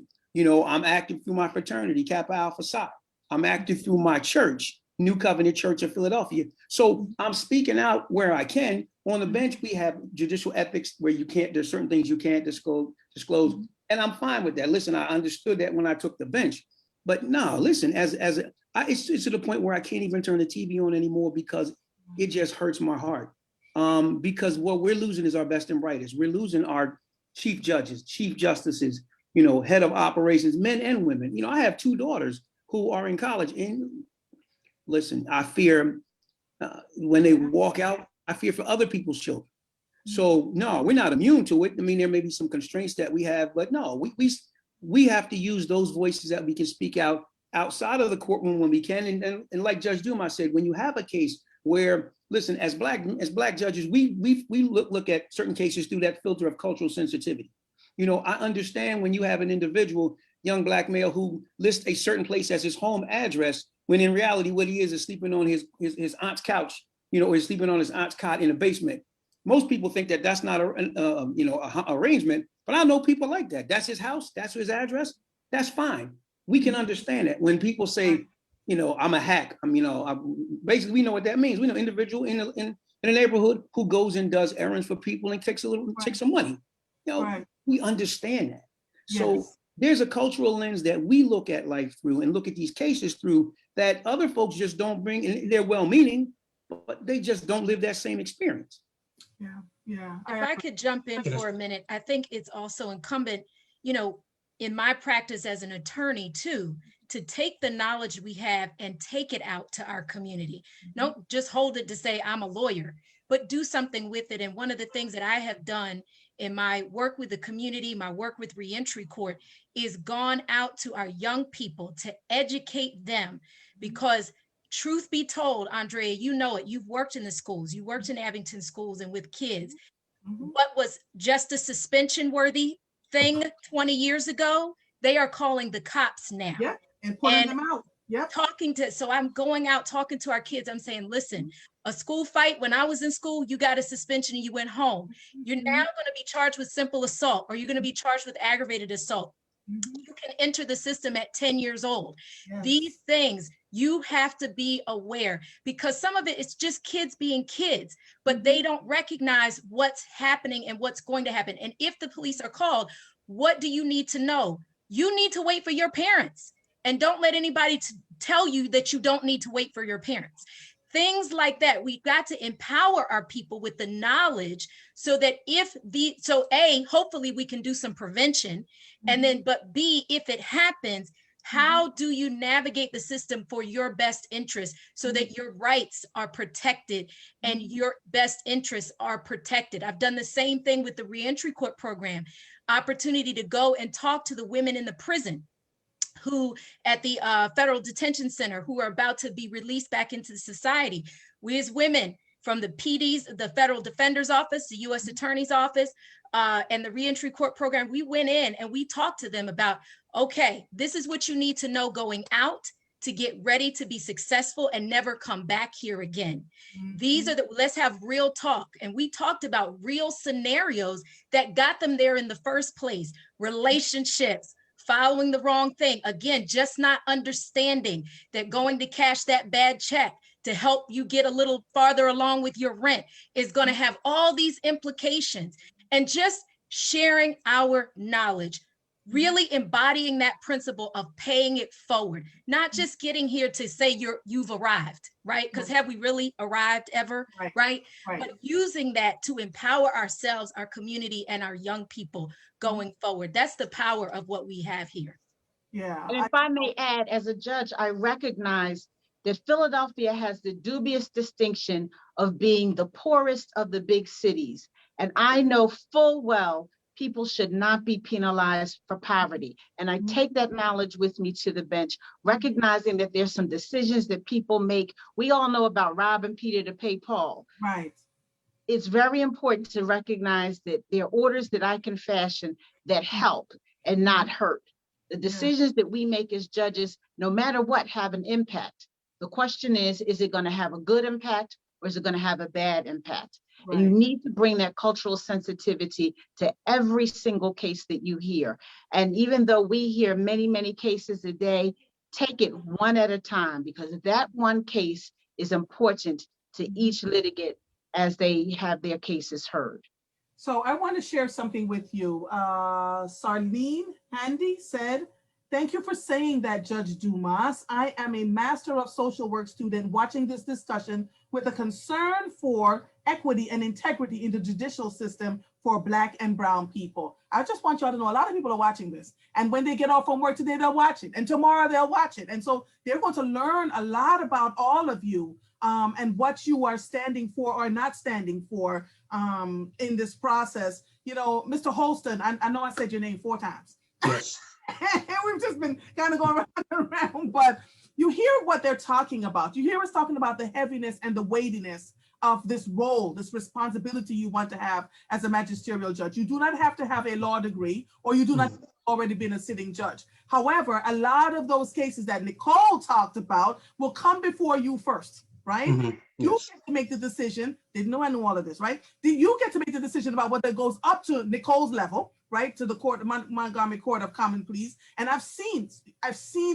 Speaker 5: I'm active through my fraternity, Kappa Alpha Psi. I'm active through my church, New Covenant Church of Philadelphia. So I'm speaking out where I can. On the bench, we have judicial ethics where there's certain things you can't disclose. And I'm fine with that. Listen, I understood that when I took the bench. But no, listen, it's to the point where I can't even turn the TV on anymore because it just hurts my heart. Because what we're losing is our best and brightest. We're losing our chief judges, chief justices, head of operations, men and women. I have 2 daughters who are in college. And listen, I fear when they walk out, I fear for other people's children. So no, we're not immune to it. There may be some constraints that we have, but no, we have to use those voices that we can speak out outside of the courtroom when we can. And like Judge Dumas said, when you have a case where, listen, as black judges, we look at certain cases through that filter of cultural sensitivity. I understand when you have an individual, young Black male, who lists a certain place as his home address, when in reality, what he is sleeping on his aunt's couch, or he's sleeping on his aunt's cot in a basement. Most people think that that's not a arrangement, but I know people like that. That's his house, that's his address, that's fine. We can understand that. When people say, I'm a hack, basically we know what that means. We know individual in a neighborhood who goes and does errands for people and takes some money. We understand that. So there's a cultural lens that we look at life through and look at these cases through that other folks just don't bring, and they're well-meaning, but they just don't live that same experience.
Speaker 1: Yeah.
Speaker 7: If I could jump in for a minute, I think it's also incumbent, in my practice as an attorney too, to take the knowledge we have and take it out to our community. Don't just hold it to say I'm a lawyer, but do something with it. And one of the things that I have done in my work with the community, my work with reentry court, is gone out to our young people to educate them. Because truth be told, Andrea, you know it, you've worked in the schools, you worked in Abington schools and with kids. What was just a suspension worthy thing 20 years ago, they are calling the cops now.
Speaker 1: Yeah, and putting them out. Yeah.
Speaker 7: So I'm going out talking to our kids. I'm saying, listen, a school fight, when I was in school, you got a suspension and you went home. You're now going to be charged with simple assault, or you're going to be charged with aggravated assault. You can enter the system at 10 years old. These things, you have to be aware, because some of it is just kids being kids, but they don't recognize what's happening and what's going to happen. And if the police are called, what do you need to know? You need to wait for your parents, and don't let anybody tell you that you don't need to wait for your parents. Things like that. We've got to empower our people with the knowledge so that A, hopefully we can do some prevention. And then, but B, if it happens, how do you navigate the system for your best interest so that your rights are protected and your best interests are protected? I've done the same thing with the reentry court program, opportunity to go and talk to the women in the prison who at the federal detention center who are about to be released back into society. We as women from the PDs, the Federal Defender's Office, the U.S. Attorney's Office, and the reentry court program, we went in and we talked to them about, okay, this is what you need to know going out to get ready to be successful and never come back here again. These are let's have real talk. And we talked about real scenarios that got them there in the first place. Relationships, following the wrong thing. Again, just not understanding that going to cash that bad check to help you get a little farther along with your rent is going to have all these implications. And just sharing our knowledge, really embodying that principle of paying it forward, not just getting here to say you've arrived, right? Because have we really arrived ever, right? But using that to empower ourselves, our community, and our young people going forward. That's the power of what we have here.
Speaker 1: Yeah.
Speaker 10: And if I may add, as a judge, I recognize that Philadelphia has the dubious distinction of being the poorest of the big cities. And I know full well people should not be penalized for poverty. And I take that knowledge with me to the bench, recognizing that there's some decisions that people make. We all know about robbing Peter to pay Paul.
Speaker 1: Right.
Speaker 10: It's very important to recognize that there are orders that I can fashion that help and not hurt. The decisions that we make as judges, no matter what, have an impact. The question is it going to have a good impact or is it going to have a bad impact? Right. And you need to bring that cultural sensitivity to every single case that you hear. And even though we hear many, many cases a day, take it one at a time, because that one case is important to each litigant as they have their cases heard.
Speaker 1: So I want to share something with you. Sarlene Handy said, "Thank you for saying that, Judge Dumas. I am a Master of Social Work student watching this discussion with a concern for equity and integrity in the judicial system for Black and Brown people." I just want y'all to know a lot of people are watching this. And when they get off from work today, they'll watch it. And tomorrow they'll watch it. And so they're going to learn a lot about all of you and what you are standing for or not standing for in this process. You know, Mr. Holston, I know I said your name 4 times.
Speaker 12: Yes.
Speaker 1: We've just been kind of going around and around, but you hear what they're talking about. You hear us talking about the heaviness and the weightiness of this role, this responsibility you want to have as a magisterial judge. You do not have to have a law degree, or you do not have already been a sitting judge. However, a lot of those cases that Nicole talked about will come before you first, right? You get to make the decision. Didn't know I knew all of this, right? You get to make the decision about whether it goes up to Nicole's level, right, to the court, the Montgomery Court of Common Pleas. And I've seen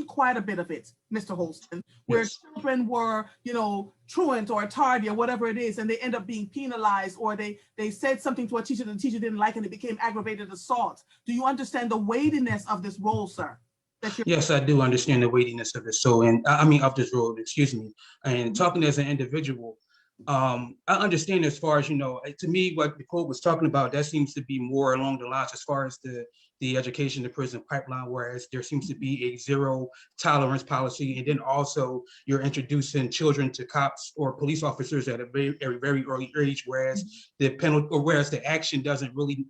Speaker 1: quite a bit of it, Mr. Holston, where children were, you know, truant or tardy or whatever it is, and they end up being penalized, or they said something to a teacher that the teacher didn't like, and it became aggravated assault. Do you understand the weightiness of this role, sir?
Speaker 12: Yes, I do understand the weightiness of it. So, and I mean, of this role, excuse me. And talking as an individual, I understand as far as, you know, to me, what Nicole was talking about, that seems to be more along the lines as far as the education to prison pipeline, whereas there seems to be a zero tolerance policy. And then also you're introducing children to cops or police officers at a very, very early age, whereas the penalty, or whereas the action doesn't really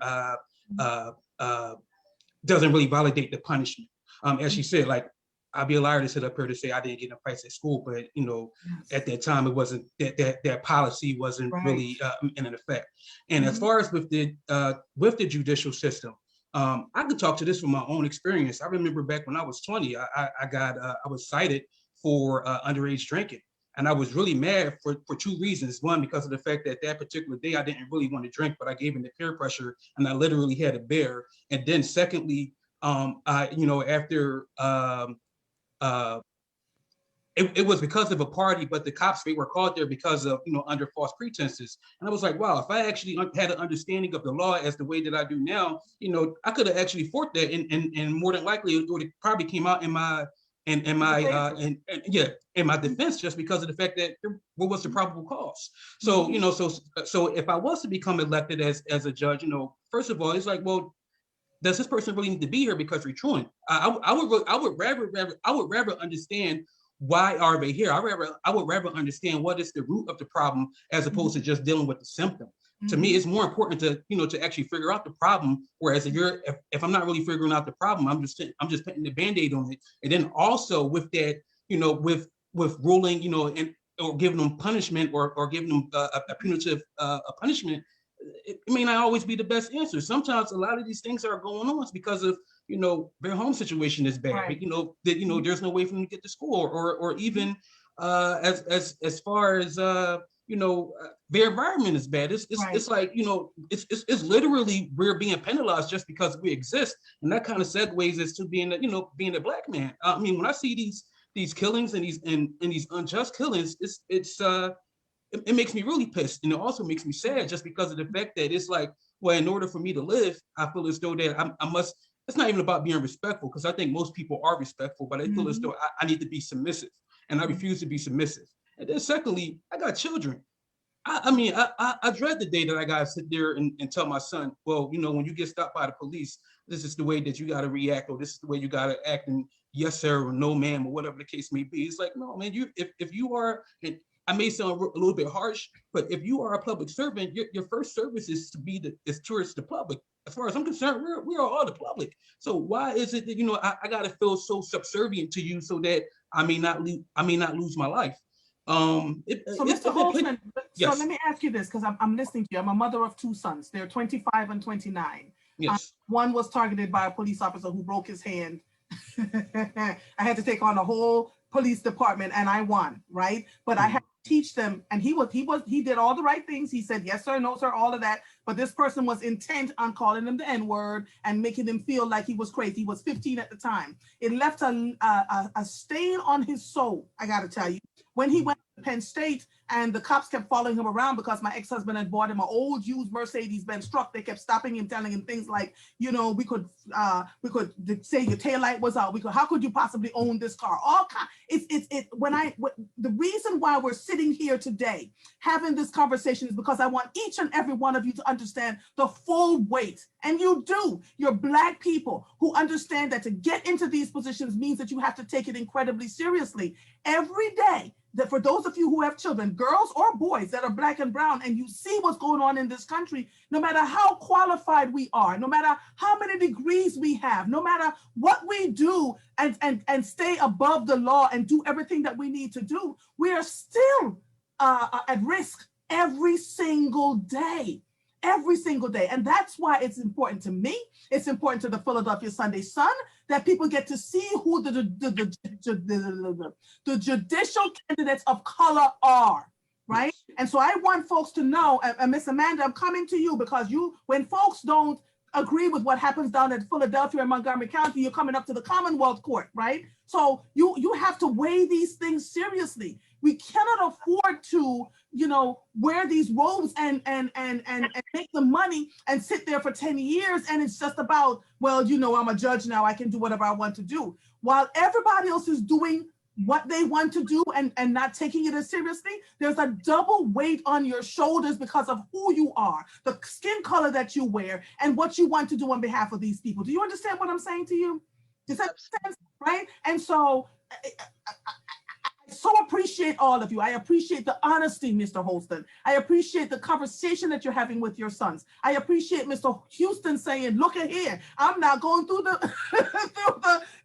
Speaker 12: validate the punishment. As she said, like, I'd be a liar to sit up here to say I didn't get in fights at school, but you know, at that time it wasn't that policy wasn't really in effect. And as far as with the judicial system, I could talk to this from my own experience. I remember back when I was 20, I was cited for underage drinking, and I was really mad for 2 reasons. One, because of the fact that particular day I didn't really want to drink, but I gave in to peer pressure, and I literally had a beer. And then secondly, after it was because of a party, but the cops, they were called there because of, you know, under false pretenses. And I was like, wow, if I actually had an understanding of the law as the way that I do now, you know, I could have actually fought that, and more than likely it would have probably came out in my defense, just because of the fact that what was the probable cause. So, you know, so if I was to become elected as a judge, you know, first of all, it's like, well, does this person really need to be here because they're truant? I would rather understand why are they here. I would rather understand what is the root of the problem as opposed to just dealing with the symptom. To me, it's more important to, you know, to actually figure out the problem. Whereas if I'm not really figuring out the problem, I'm just putting the Band-Aid on it. And then also with that, you know, with ruling, you know, or giving them punishment or giving them a punitive punishment, it may not always be the best answer. Sometimes a lot of these things are going on because of their home situation is bad.
Speaker 1: Right.
Speaker 12: That there's no way for them to get to school, or even as far as their environment is bad. It's like it's literally we're being penalized just because we exist, and that kind of segues as to being a Black man. I mean, when I see these killings and these unjust killings, it makes me really pissed, and it also makes me sad just because of the fact that it's like, well, in order for me to live, I feel as though that I must. It's not even about being respectful, because I think most people are respectful, but I feel as though I need to be submissive, and I refuse to be submissive. And then secondly, I got children. I dread the day that I gotta sit there and tell my son, well, when you get stopped by the police, this is the way that you gotta react, or this is the way you gotta act, and yes, sir, or no, ma'am, or whatever the case may be. It's like, no, man, if you are, and I may sound a little bit harsh, but if you are a public servant, your first service is towards the public. As far as I'm concerned, we are all the public. So why is it that I gotta feel so subservient to you so that I may not lose my life?
Speaker 1: So Mr. Holston,
Speaker 12: yes.
Speaker 1: So let me ask you this, because I'm listening to you. I'm a mother of 2 sons. They're 25 and 29.
Speaker 12: Yes.
Speaker 1: One was targeted by a police officer who broke his hand. I had to take on the whole police department, and I won, right? But I had to teach them, and he did all the right things. He said yes sir, no sir, all of that. But this person was intent on calling him the N-word and making him feel like he was crazy. He was 15 at the time. It left a stain on his soul, I gotta tell you. When he went to Penn State and the cops kept following him around because my ex-husband had bought him an old used Mercedes-Benz truck, they kept stopping him, telling him things like, we could say your taillight was out. How could you possibly own this car? All kind. The reason why we're sitting here today having this conversation is because I want each and every one of you to understand the full weight. And you do. You're Black people who understand that to get into these positions means that you have to take it incredibly seriously. Every day, that for those of you who have children, girls or boys that are Black and brown, and you see what's going on in this country, no matter how qualified we are, no matter how many degrees we have, no matter what we do and stay above the law and do everything that we need to do, we are still at risk every single day. Every single day. And that's why it's important to me. It's important to the Philadelphia Sunday Sun that people get to see who the judicial candidates of color are, right? And so I want folks to know, and Miss Amanda, I'm coming to you because when folks don't agree with what happens down at Philadelphia and Montgomery County, you're coming up to the Commonwealth Court, right? So you have to weigh these things seriously. We cannot afford to, wear these robes and make the money and sit there for 10 years. And it's just about, well, I'm a judge now, I can do whatever I want to do. While everybody else is doing what they want to do and not taking it as seriously, there's a double weight on your shoulders because of who you are, the skin color that you wear, and what you want to do on behalf of these people. Do you understand what I'm saying to you? Does that make sense? Right? And so I so appreciate all of you. I appreciate the honesty, Mr. Holston. I appreciate the conversation that you're having with your sons. I appreciate Mr. Houston saying, look at here, I'm not going through the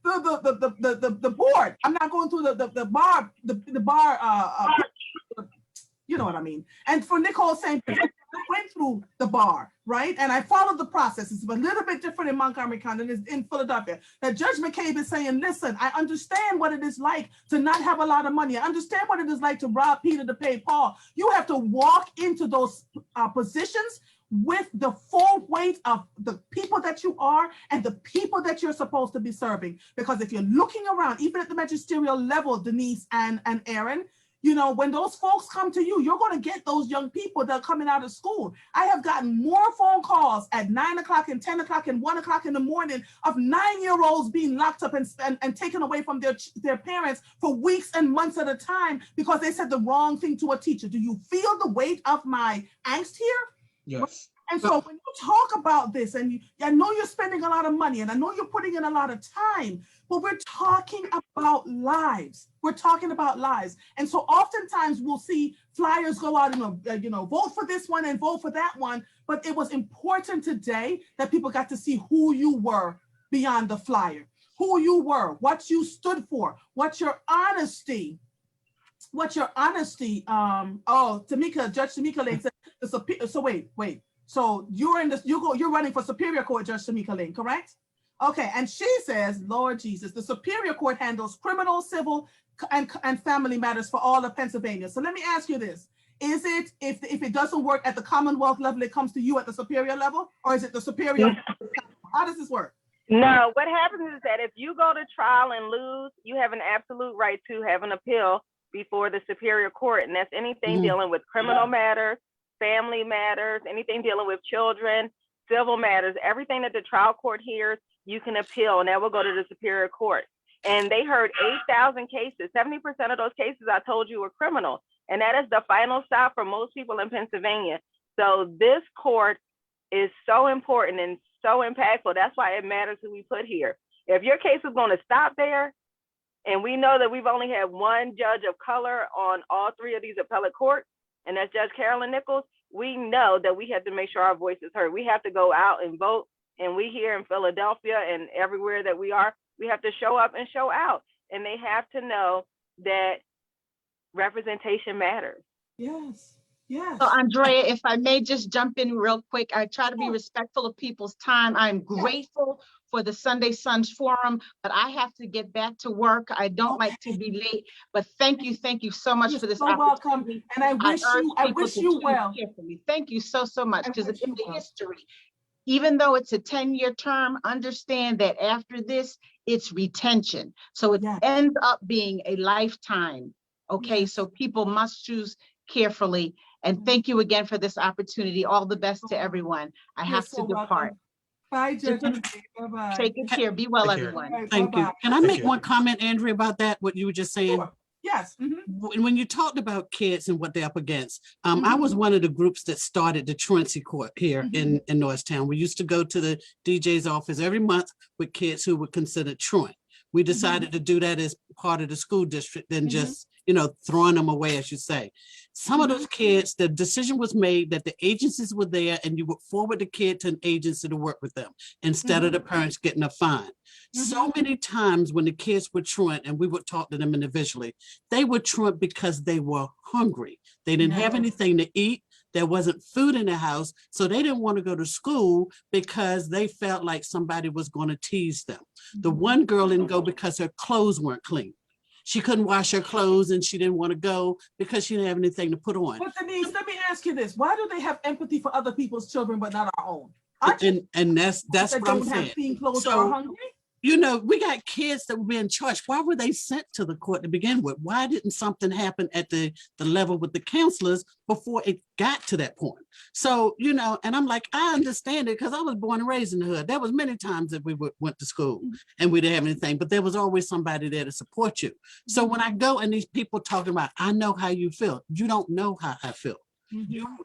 Speaker 1: the board. I'm not going through the bar, you know what I mean? And for Nicole saying, I went through the bar, right? And I followed the process. It's a little bit different in Montgomery County than in Philadelphia. That Judge Mccabe is saying, listen, I understand what it is like to not have a lot of money. I understand what it is like to rob Peter to pay Paul. You have to walk into those positions with the full weight of the people that you are and the people that you're supposed to be serving. Because if you're looking around, even at the magisterial level, Denise and Aaron, when those folks come to you, you're going to get those young people that are coming out of school. I have gotten more phone calls at 9 o'clock and 10 o'clock and 1 o'clock in the morning of 9-year-olds being locked up and taken away from their parents for weeks and months at a time because they said the wrong thing to a teacher. Do you feel the weight of my angst here?
Speaker 12: Yes.
Speaker 1: And so when you talk about this, and I know you're spending a lot of money, and I know you're putting in a lot of time, but we're talking about lives. We're talking about lives. And so oftentimes we'll see flyers go out and, vote for this one and vote for that one. But it was important today that people got to see who you were beyond the flyer, who you were, what you stood for, what your honesty. Tamika, Judge Tamika Lane said, so wait. So you're running for Superior Court, Judge Tamika Lane, correct? Okay, and she says, Lord Jesus, the Superior Court handles criminal, civil, and family matters for all of Pennsylvania. So let me ask you this. Is it, if it doesn't work at the Commonwealth level, it comes to you at the superior level? Or is it the superior? How does this work?
Speaker 14: No, what happens is that if you go to trial and lose, you have an absolute right to have an appeal before the Superior Court. And that's anything dealing with criminal matters, family matters, anything dealing with children, civil matters, everything that the trial court hears, you can appeal, and that will go to the Superior Court. And they heard 8,000 cases. 70% of those cases I told you were criminal. And that is the final stop for most people in Pennsylvania. So this court is so important and so impactful. That's why it matters who we put here. If your case is going to stop there, and we know that we've only had one judge of color on all three of these appellate courts, and that's Judge Carolyn Nichols, we know that we have to make sure our voice is heard. We have to go out and vote. And we here in Philadelphia and everywhere that we are, we have to show up and show out. And they have to know that representation matters.
Speaker 1: Yes, yes.
Speaker 10: So Andrea, if I may just jump in real quick, I try to be respectful of people's time. I'm grateful for the Sunday Suns Forum, but I have to get back to work. I don't like to be late, but thank you so much for this opportunity.
Speaker 1: And I wish you well.
Speaker 10: Carefully. Thank you so much, because in the history, even though it's a 10-year term, understand that after this, it's retention. So it ends up being a lifetime. Okay, so people must choose carefully. And thank you again for this opportunity. All the best to everyone. I have to depart.
Speaker 1: Bye, Judge. Bye-bye.
Speaker 10: Take good care. Be well, everyone.
Speaker 9: Thank you. Can I make one comment, Andrea, about that, what you were just saying?
Speaker 1: Sure. Yes.
Speaker 9: When you talked about kids and what they're up against, I was one of the groups that started the truancy court here in Norristown. We used to go to the DJ's office every month with kids who were considered truant. We decided to do that as part of the school district than just, throwing them away, as you say. Some of those kids, the decision was made that the agencies were there and you would forward the kid to an agency to work with them instead of the parents getting a fine. So many times when the kids were truant and we would talk to them individually, they were truant because they were hungry. They didn't have anything to eat. There wasn't food in the house, so they didn't want to go to school because they felt like somebody was going to tease them. The one girl didn't go because her clothes weren't clean. She couldn't wash her clothes and she didn't want to go because she didn't have anything to put on.
Speaker 1: But Denise, let me ask you this. Why do they have empathy for other people's children but not our own?
Speaker 9: And that's what I'm saying.
Speaker 1: Clean clothes or are hungry?
Speaker 9: We got kids that were being charged. Why were they sent to the court to begin with? Why didn't something happen at the level with the counselors before it got to that point? So, and I'm like, I understand it because I was born and raised in the hood. There was many times that we went to school and we didn't have anything, but there was always somebody there to support you. So when I go and these people talking about, I know how you feel. You don't know how I feel.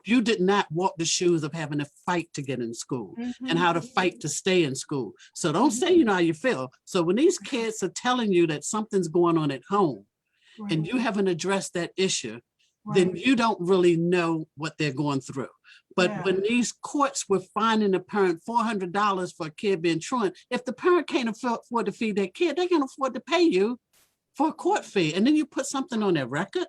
Speaker 9: You did not walk the shoes of having to fight to get in school and how to fight to stay in school. So don't say you know how you feel. So when these kids are telling you that something's going on at home and you haven't addressed that issue, then you don't really know what they're going through. But when these courts were fining a parent $400 for a kid being truant, if the parent can't afford to feed their kid, they can afford to pay you for a court fee. And then you put something on their record.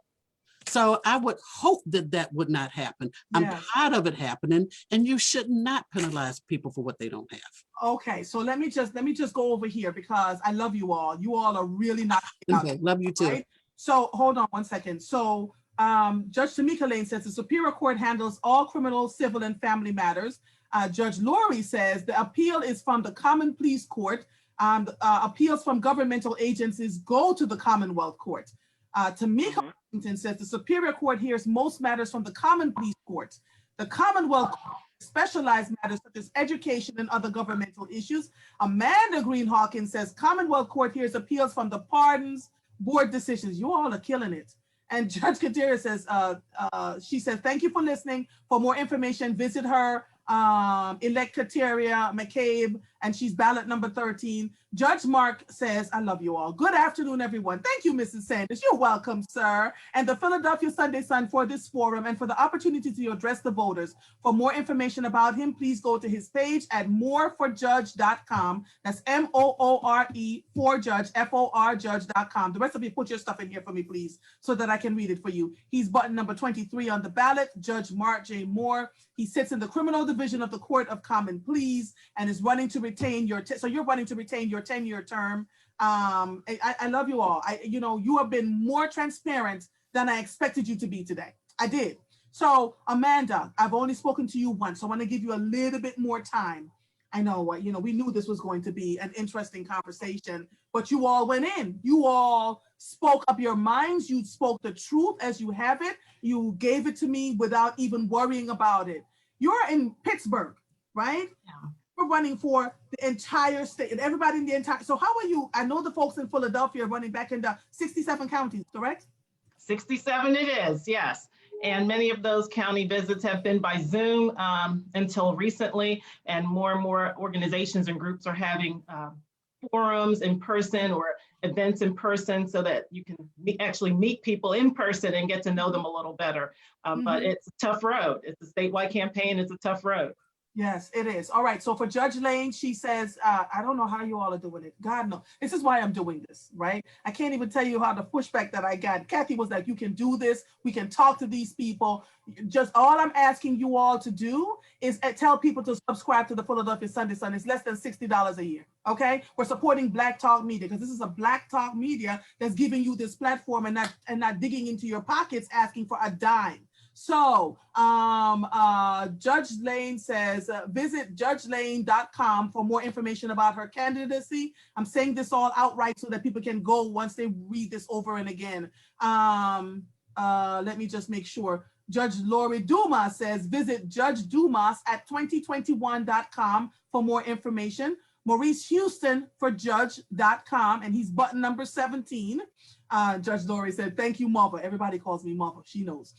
Speaker 9: So I would hope that that would not happen. I'm tired of it happening, and you should not penalize people for what they don't have.
Speaker 1: Okay, so let me just go over here because I love you all. You all are really not.
Speaker 9: Love you too.
Speaker 1: Right? So hold on one second. So Judge Tamika Lane says the Superior Court handles all criminal, civil, and family matters. Judge Laurie says the appeal is from the Common Pleas Court. Appeals from governmental agencies go to the Commonwealth Court. Tamika Washington says the Superior Court hears most matters from the Common Pleas Court. The Commonwealth Court specialized matters such as education and other governmental issues. Amanda Green Hawkins says Commonwealth Court hears appeals from the pardons, board decisions. You all are killing it. And Judge Katera says, she says, thank you for listening. For more information, visit her, elect Katera Mccabe, and she's ballot number 13. Judge Mark says, I love you all. Good afternoon, everyone. Thank you, Mrs. Sanders. You're welcome, sir. And the Philadelphia Sunday Sun for this forum and for the opportunity to address the voters. For more information about him, please go to his page at moreforjudge.com. That's MOORE for judge, FOR judge.com. The rest of you put your stuff in here for me, please, so that I can read it for you. He's button number 23 on the ballot, Judge Mark J. Moore. He sits in the criminal division of the Court of Common Pleas and is running to retain your, so you're running to retain your 10-year term. I love you all. You have been more transparent than I expected you to be today. I did. So Amanda, I've only spoken to you once, so I want to give you a little bit more time. I know, we knew this was going to be an interesting conversation, but you all went in. You all spoke up your minds. You spoke the truth as you have it. You gave it to me without even worrying about it. You're in Pittsburgh, right? Yeah. We're running for the entire state and everybody in the entire. So how are you? I know the folks in Philadelphia are running back into 67 counties, correct?
Speaker 13: 67 it is, yes. And many of those county visits have been by Zoom until recently, and more organizations and groups are having forums in person or events in person so that you can actually meet people in person and get to know them a little better. But it's a tough road. It's a statewide campaign. It's a tough road.
Speaker 1: Yes, it is. All right. So for Judge Lane, she says, I don't know how you all are doing it. God knows. This is why I'm doing this, right? I can't even tell you how the pushback that I got. Kathy was like, you can do this. We can talk to these people. Just all I'm asking you all to do is tell people to subscribe to the Philadelphia Sunday Sun. It's less than $60 a year. Okay. We're supporting Black Talk Media because this is a Black Talk Media that's giving you this platform and not digging into your pockets asking for a dime. So Judge Lane says, visit judgelane.com for more information about her candidacy. I'm saying this all outright so that people can go once they read this over and again. Let me just make sure. Judge Laurie Dumas says, visit Judge Dumas at 2021.com for more information. Maurice Houston for judge.com, and he's button number 17. Judge Laurie said, thank you, Muva. Everybody calls me Muva. She knows.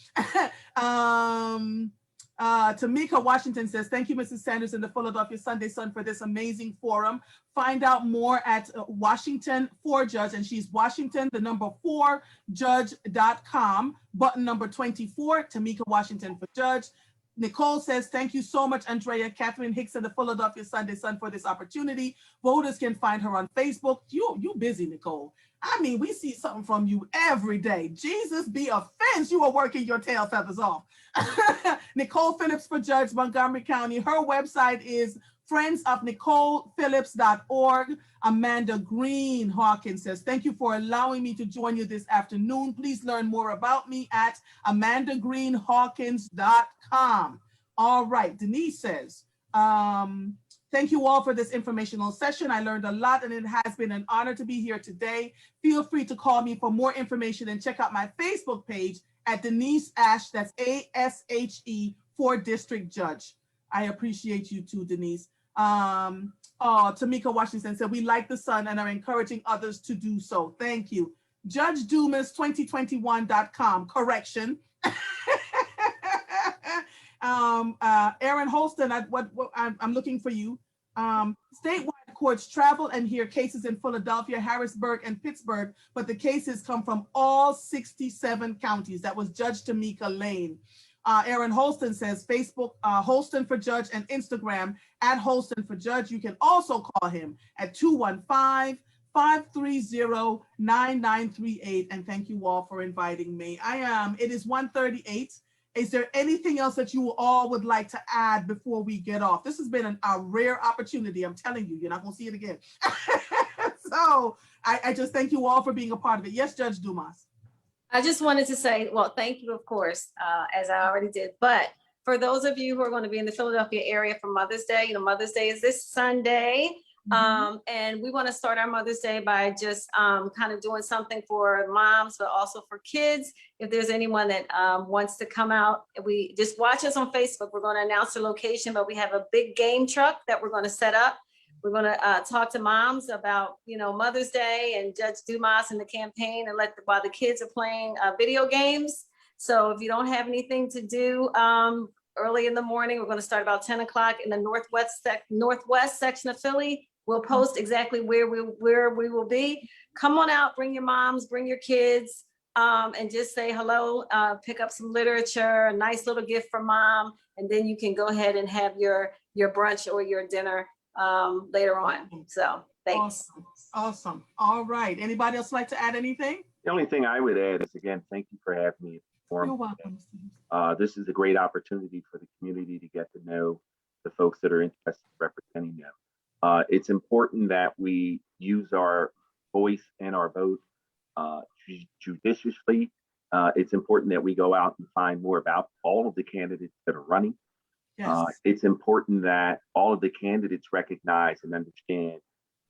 Speaker 1: Tamika Washington says, thank you, Mrs. Sanders and the Philadelphia Sunday Sun for this amazing forum. Find out more at Washington for Judge, and she's Washington, the number 4, judge.com, button number 24, Tamika Washington for Judge. Nicole says, thank you so much, Andrea, Catherine Hicks, and the Philadelphia Sunday Sun for this opportunity. Voters can find her on Facebook. You busy, Nicole. I mean, we see something from you every day. Jesus be offense, you are working your tail feathers off. Nicole Phillips for Judge, Montgomery County. Her website is friendsofnicolephillips.org. Amanda Green Hawkins says, thank you for allowing me to join you this afternoon. Please learn more about me at amandagreenhawkins.com. All right, Denise says, thank you all for this informational session. I learned a lot and it has been an honor to be here today. Feel free to call me for more information and check out my Facebook page at Denise Ashe, that's ASHE, for District Judge. I appreciate you too, Denise. Tamika Washington said, we like the Sun and are encouraging others to do so. Thank you. Judge Dumas 2021.com, correction. Aaron Holston, I'm looking for you. Statewide courts travel and hear cases in Philadelphia, Harrisburg, and Pittsburgh, but the cases come from all 67 counties. That was Judge Tamika Lane. Aaron Holston says, Facebook, Holston for Judge, and Instagram at Holston for Judge. You can also call him at 215-530-9938. And thank you all for inviting me. It is 1:38. Is there anything else that you all would like to add before we get off? This has been a rare opportunity. I'm telling you, you're not gonna see it again. So I just thank you all for being a part of it. Yes, Judge Dumas.
Speaker 3: I just wanted to say, well, thank you, of course, as I already did. But for those of you who are going to be in the Philadelphia area for Mother's Day, Mother's Day is this Sunday. And we want to start our Mother's Day by just kind of doing something for moms, but also for kids. If there's anyone that wants to come out, we just watch us on Facebook. We're going to announce the location, but we have a big game truck that we're going to set up. We're going to talk to moms about, Mother's Day and Judge Dumas and the campaign, and while the kids are playing video games. So if you don't have anything to do early in the morning, we're going to start about 10 o'clock in the northwest section of Philly. We'll post exactly where we will be. Come on out, bring your moms, bring your kids, and just say hello, pick up some literature, a nice little gift for mom, and then you can go ahead and have your brunch or your dinner later on. So thanks.
Speaker 1: Awesome. All right. Anybody else like to add anything?
Speaker 8: The only thing I would add is, again, thank you for having me.
Speaker 1: You're welcome.
Speaker 8: This is a great opportunity for the community to get to know the folks that are interested in representing them. It's important that we use our voice and our vote judiciously. It's important that we go out and find more about all of the candidates that are running.
Speaker 1: Yes.
Speaker 8: It's important that all of the candidates recognize and understand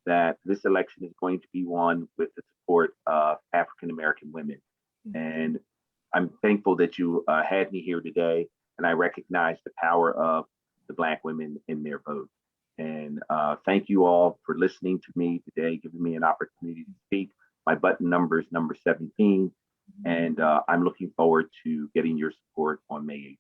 Speaker 8: that this election is going to be won with the support of African-American women. And I'm thankful that you had me here today, and I recognize the power of the Black women in their vote. And thank you all for listening to me today, giving me an opportunity to speak. My button number is number 17, and I'm looking forward to getting your support on May 8th.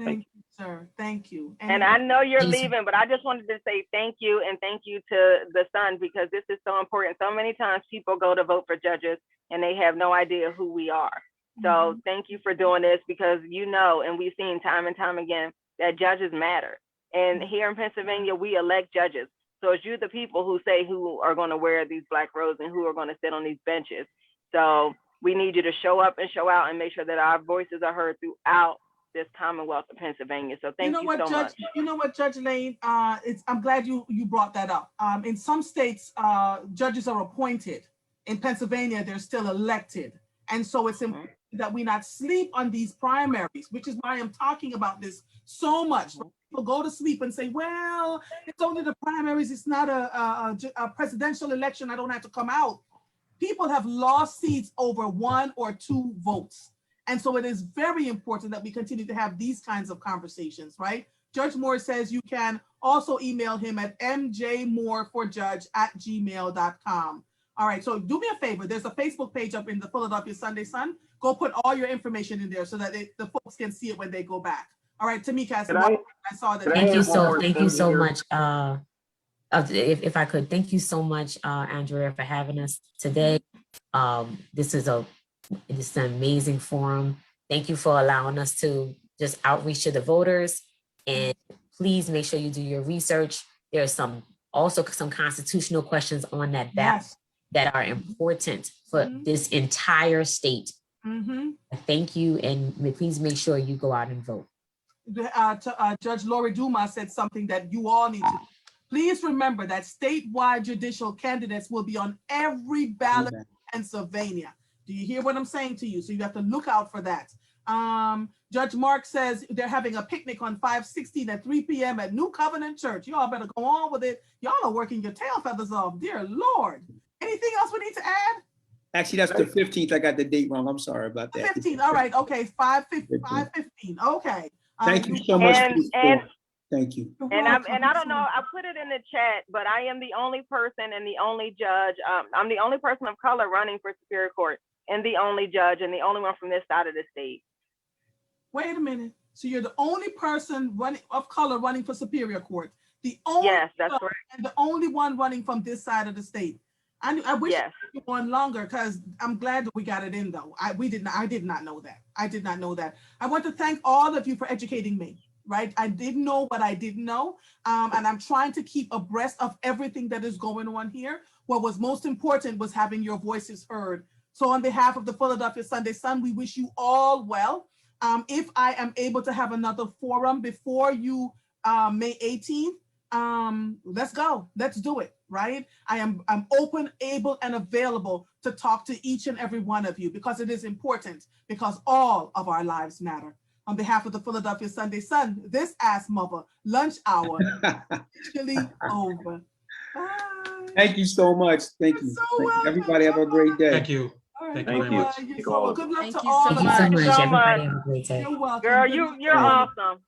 Speaker 1: Thank you, sir. Thank you.
Speaker 14: And I know you're leaving, but I just wanted to say thank you, and thank you to the Sun, because this is so important. So many times people go to vote for judges and they have no idea who we are. So thank you for doing this, because you know, and we've seen time and time again, that judges matter. And here in Pennsylvania, we elect judges. So it's you, the people, who say who are going to wear these black robes and who are going to sit on these benches. So we need you to show up and show out and make sure that our voices are heard throughout this Commonwealth of Pennsylvania. So thank you so much.
Speaker 1: You know what, Judge Lane, I'm glad you brought that up. In some states, judges are appointed. In Pennsylvania, they're still elected. And so it's important that we not sleep on these primaries, which is why I'm talking about this so much. People go to sleep and say, well, it's only the primaries. It's not a presidential election. I don't have to come out. People have lost seats over 1 or 2 votes. And so it is very important that we continue to have these kinds of conversations, right? Judge Moore says you can also email him at mjmooreforjudge@gmail.com. All right, so do me a favor. There's a Facebook page up in the Philadelphia Sunday Sun. Go put all your information in there so that the folks can see it when they go back. All right, Tamika, I saw that.
Speaker 6: Thank you so much. If I could, thank you so much, Andrea, for having us today. This is an amazing forum. Thank you for allowing us to just outreach to the voters, and please make sure you do your research. There's also some constitutional questions on that ballot that are important for this entire state. Thank you, and please make sure you go out and vote.
Speaker 1: Judge Laurie Dumas said something that you all need to do. Please remember that statewide judicial candidates will be on every ballot in Pennsylvania. Do you hear what I'm saying to you? So you have to look out for that. Judge Mark says they're having a picnic on 5/16 at 3 p.m. at New Covenant Church. Y'all better go on with it. Y'all are working your tail feathers off. Dear Lord. Anything else we need to add?
Speaker 5: Actually, that's the 15th. I got the date wrong. I'm sorry about that.
Speaker 1: 15. All right. Okay. 5/15. Okay.
Speaker 5: Thank you so much. Thank you.
Speaker 14: And I don't know, I put it in the chat, but I am the only person and the only judge. I'm the only person of color running for Superior Court, and the only judge, and the only one from this side of the state.
Speaker 1: Wait a minute. So you're the only person of color running for Superior Court. The only
Speaker 14: Yes, that's right.
Speaker 1: And the only one running from this side of the state. I wish
Speaker 14: Yes.
Speaker 1: it went longer, because I'm glad that we got it in though. I did not know that. I did not know that. I want to thank all of you for educating me. Right? I didn't know what I didn't know. And I'm trying to keep abreast of everything that is going on here. What was most important was having your voices heard. So on behalf of the Philadelphia Sunday Sun, we wish you all well. If I am able to have another forum before you, May 18th, let's go. Let's do it, right? I'm open, able, and available to talk to each and every one of you, because it is important, because all of our lives matter. On behalf of the Philadelphia Sunday Sun, this Ask Muva Lunch Hour is officially over. Bye.
Speaker 5: Thank you so much. Thank you. Everybody have a great day.
Speaker 12: Thank you.
Speaker 14: Right.
Speaker 12: Thank you very much.
Speaker 1: Good luck
Speaker 7: Thank
Speaker 1: to
Speaker 7: you
Speaker 1: all
Speaker 7: so
Speaker 1: of
Speaker 7: much.
Speaker 1: us.
Speaker 6: Everybody have a great day.
Speaker 1: You're welcome.
Speaker 14: Girl, you're awesome.